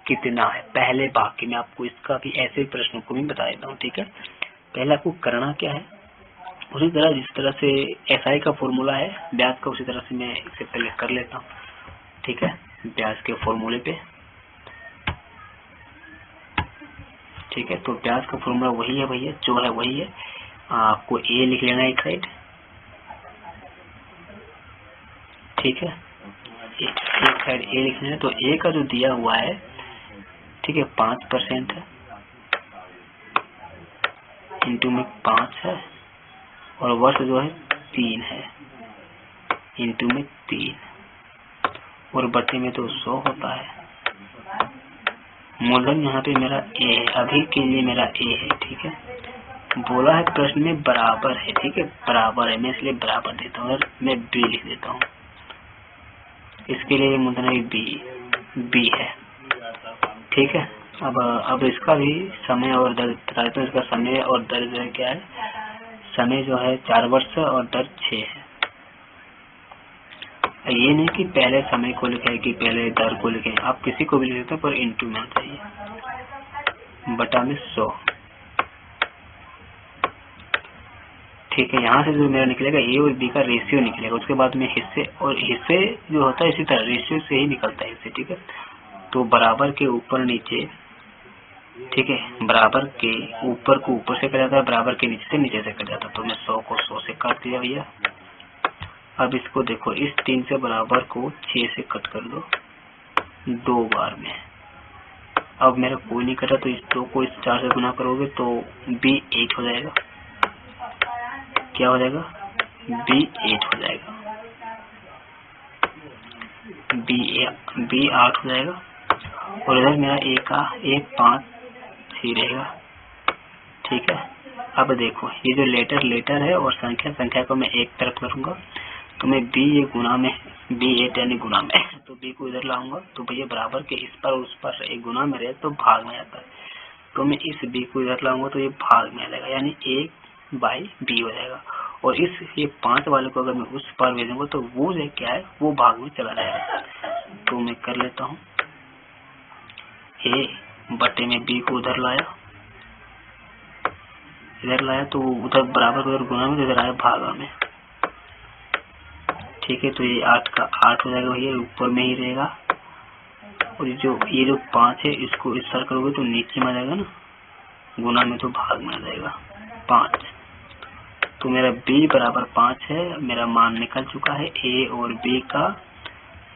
कितना है। पहले भाग की मैं आपको इसका भी ऐसे प्रश्नों को भी बता देता हूँ। ठीक है, पहले आपको करना क्या है, उसी तरह जिस तरह से एसआई का फॉर्मूला है ब्याज का, उसी तरह से मैं इसे पहले कर लेता हूँ। ठीक है, ब्याज के फॉर्मूले पे, ठीक है, तो ब्याज का फॉर्मूला वही है भैया, जो है वही है। आपको ए लिख लेना एक साइड, ठीक है, एक साइड ए लिख लेना। तो ए का जो दिया हुआ है, ठीक है, 5% है, इंटू में 5 है, और वर्ष जो है 3 है, इंटू में 3, और बटे में तो 100 होता है। मूलधन यहाँ पे मेरा ए है, अभी के लिए मेरा ए है। ठीक है, बोला है प्रश्न में बराबर है। ठीक है, बराबर है, मैं इसलिए बराबर देता हूँ और मैं बी लिख देता हूँ। इसके लिए मूलधन बी है। ठीक है, अब इसका भी समय और दर बता देता हूँ। इसका समय और दर जो है क्या है, समय जो है 4 वर्ष और दर 6 है। ये नहीं कि पहले समय को लिखे कि पहले दर को लिखे, आप किसी को भी लिख सकते हैं, पर इंटू में चाहिए, बटा में 100। ठीक है, यहाँ से जो मेरा निकलेगा ए और बी का रेशियो निकलेगा, उसके बाद में हिस्से जो होता है इसी तरह रेशियो से ही निकलता है हिस्से। ठीक है, तो बराबर के ऊपर नीचे, ठीक है, बराबर के ऊपर को ऊपर से कट जाता है, बराबर के नीचे से कट जाता है। तो मैं 100 को 100 से काट दिया भैया। अब इसको देखो, इस 3 से बराबर को 6 से कट कर दो 2 बार में। अब मेरा कोई नहीं कटा, तो इस 2 को इस 4 से गुना करोगे तो B8 हो जाएगा। क्या हो जाएगा, B8 हो जाएगा, B8 हो जाएगा। और इधर मेरा A का 5 ही रहेगा। ठीक है, अब देखो ये जो लेटर है और संख्या को मैं एक तरफ करूंगा, तो मैं B8 यानी गुना में, तो B को इधर लाऊंगा, तो भैया बराबर के इस पर उस पर एक गुना में रहे तो भाग में आता है। तो मैं इस B को इधर लाऊंगा तो ये भाग में आ जाएगा, यानी A/B हो जाएगा। और ये 5 वाले को अगर मैं उस पर भेजूंगा तो वो जो क्या है वो भाग में चला जाएगा। तो मैं कर लेता हूँ, A बटे में B को उधर लाया तो उधर बराबर उधर गुना में, इधर आया भागा में। ठीक है, तो ये 8 का 8 हो जाएगा भैया, ऊपर में ही रहेगा। और ये जो 5 है इसको इस तरह करोगे तो नीचे में आ जाएगा ना, गुना में तो भाग में आ जाएगा 5। तो मेरा B बराबर 5 है, मेरा मान निकल चुका है A और B का।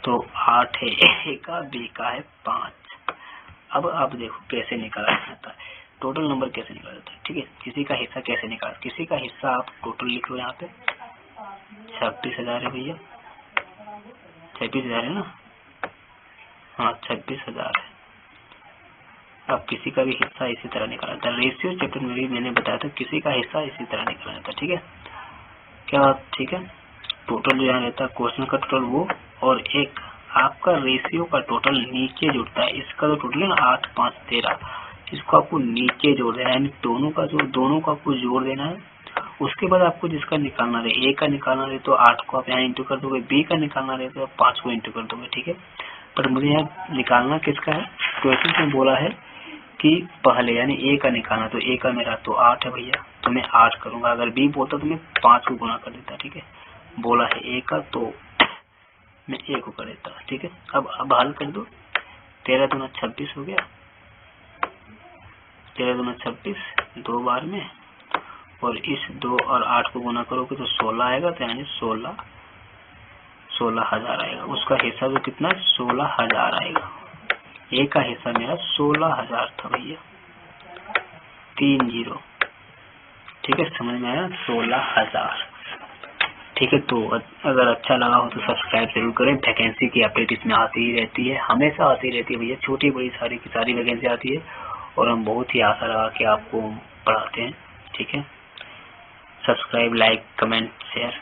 तो 8 है A का, B का है 5। अब आप देखो कैसे निकाला जाता है, टोटल नंबर कैसे निकाला जाता है। ठीक है, किसी का हिस्सा कैसे निकाला, किसी का हिस्सा आप टोटल लिख लो। यहाँ पे 26,000 है भैया, 26,000 है ना, हाँ 26,000 है। अब किसी का भी हिस्सा इसी तरह निकाला था, रेशियो चैप्टर में भी मैंने बताया था, किसी का हिस्सा इसी तरह निकाला था। ठीक है, क्या बात, ठीक है। टोटल जो यहाँ रहता है क्वेश्चन का टोटल वो, और एक आपका रेशियो का टोटल नीचे जुड़ता है। इसका जो टोटल है ना 8, 5, 13, इसको आपको नीचे जोड़ देना है, यानी दोनों को आपको जोड़ देना है। उसके बाद आपको जिसका निकालना रहे, A का निकालना रहे तो 8 को आप यहाँ इंटू कर दोगे, B का निकालना रहे तो आप 5 को इंटू कर दोगे। ठीक है, पर मुझे यहाँ निकालना किसका है, क्वेश्चन में बोला है कि पहले यानी A का निकालना, तो A का मेरा तो 8 है भैया, तो मैं 8 करूंगा। अगर B बोलता तो मैं 5 को गुना कर देता। ठीक है, बोला है A का तो मैं A को कर देता। ठीक है, अब हल कर दो, 13 दूना 26 हो गया, 13 दूना 26 2 बार में, और इस 2 और 8 को गुना करोगे तो 16 आएगा, तो यानी 16,000 आएगा। उसका हिस्सा जो कितना है 16,000 आएगा। ए का हिस्सा मेरा 16,000 था भैया, 30। ठीक है, समझ में आया, 16,000। ठीक है, तो अगर अच्छा लगा हो तो सब्सक्राइब जरूर करें। वैकेंसी की अपडेट इसमें आती ही रहती है, हमेशा आती रहती है भैया, छोटी बड़ी सारी की सारी वैकेंसी आती है और हम बहुत ही आशा लगा के आपको पढ़ाते हैं। ठीक है, सब्सक्राइब, लाइक, कमेंट, शेयर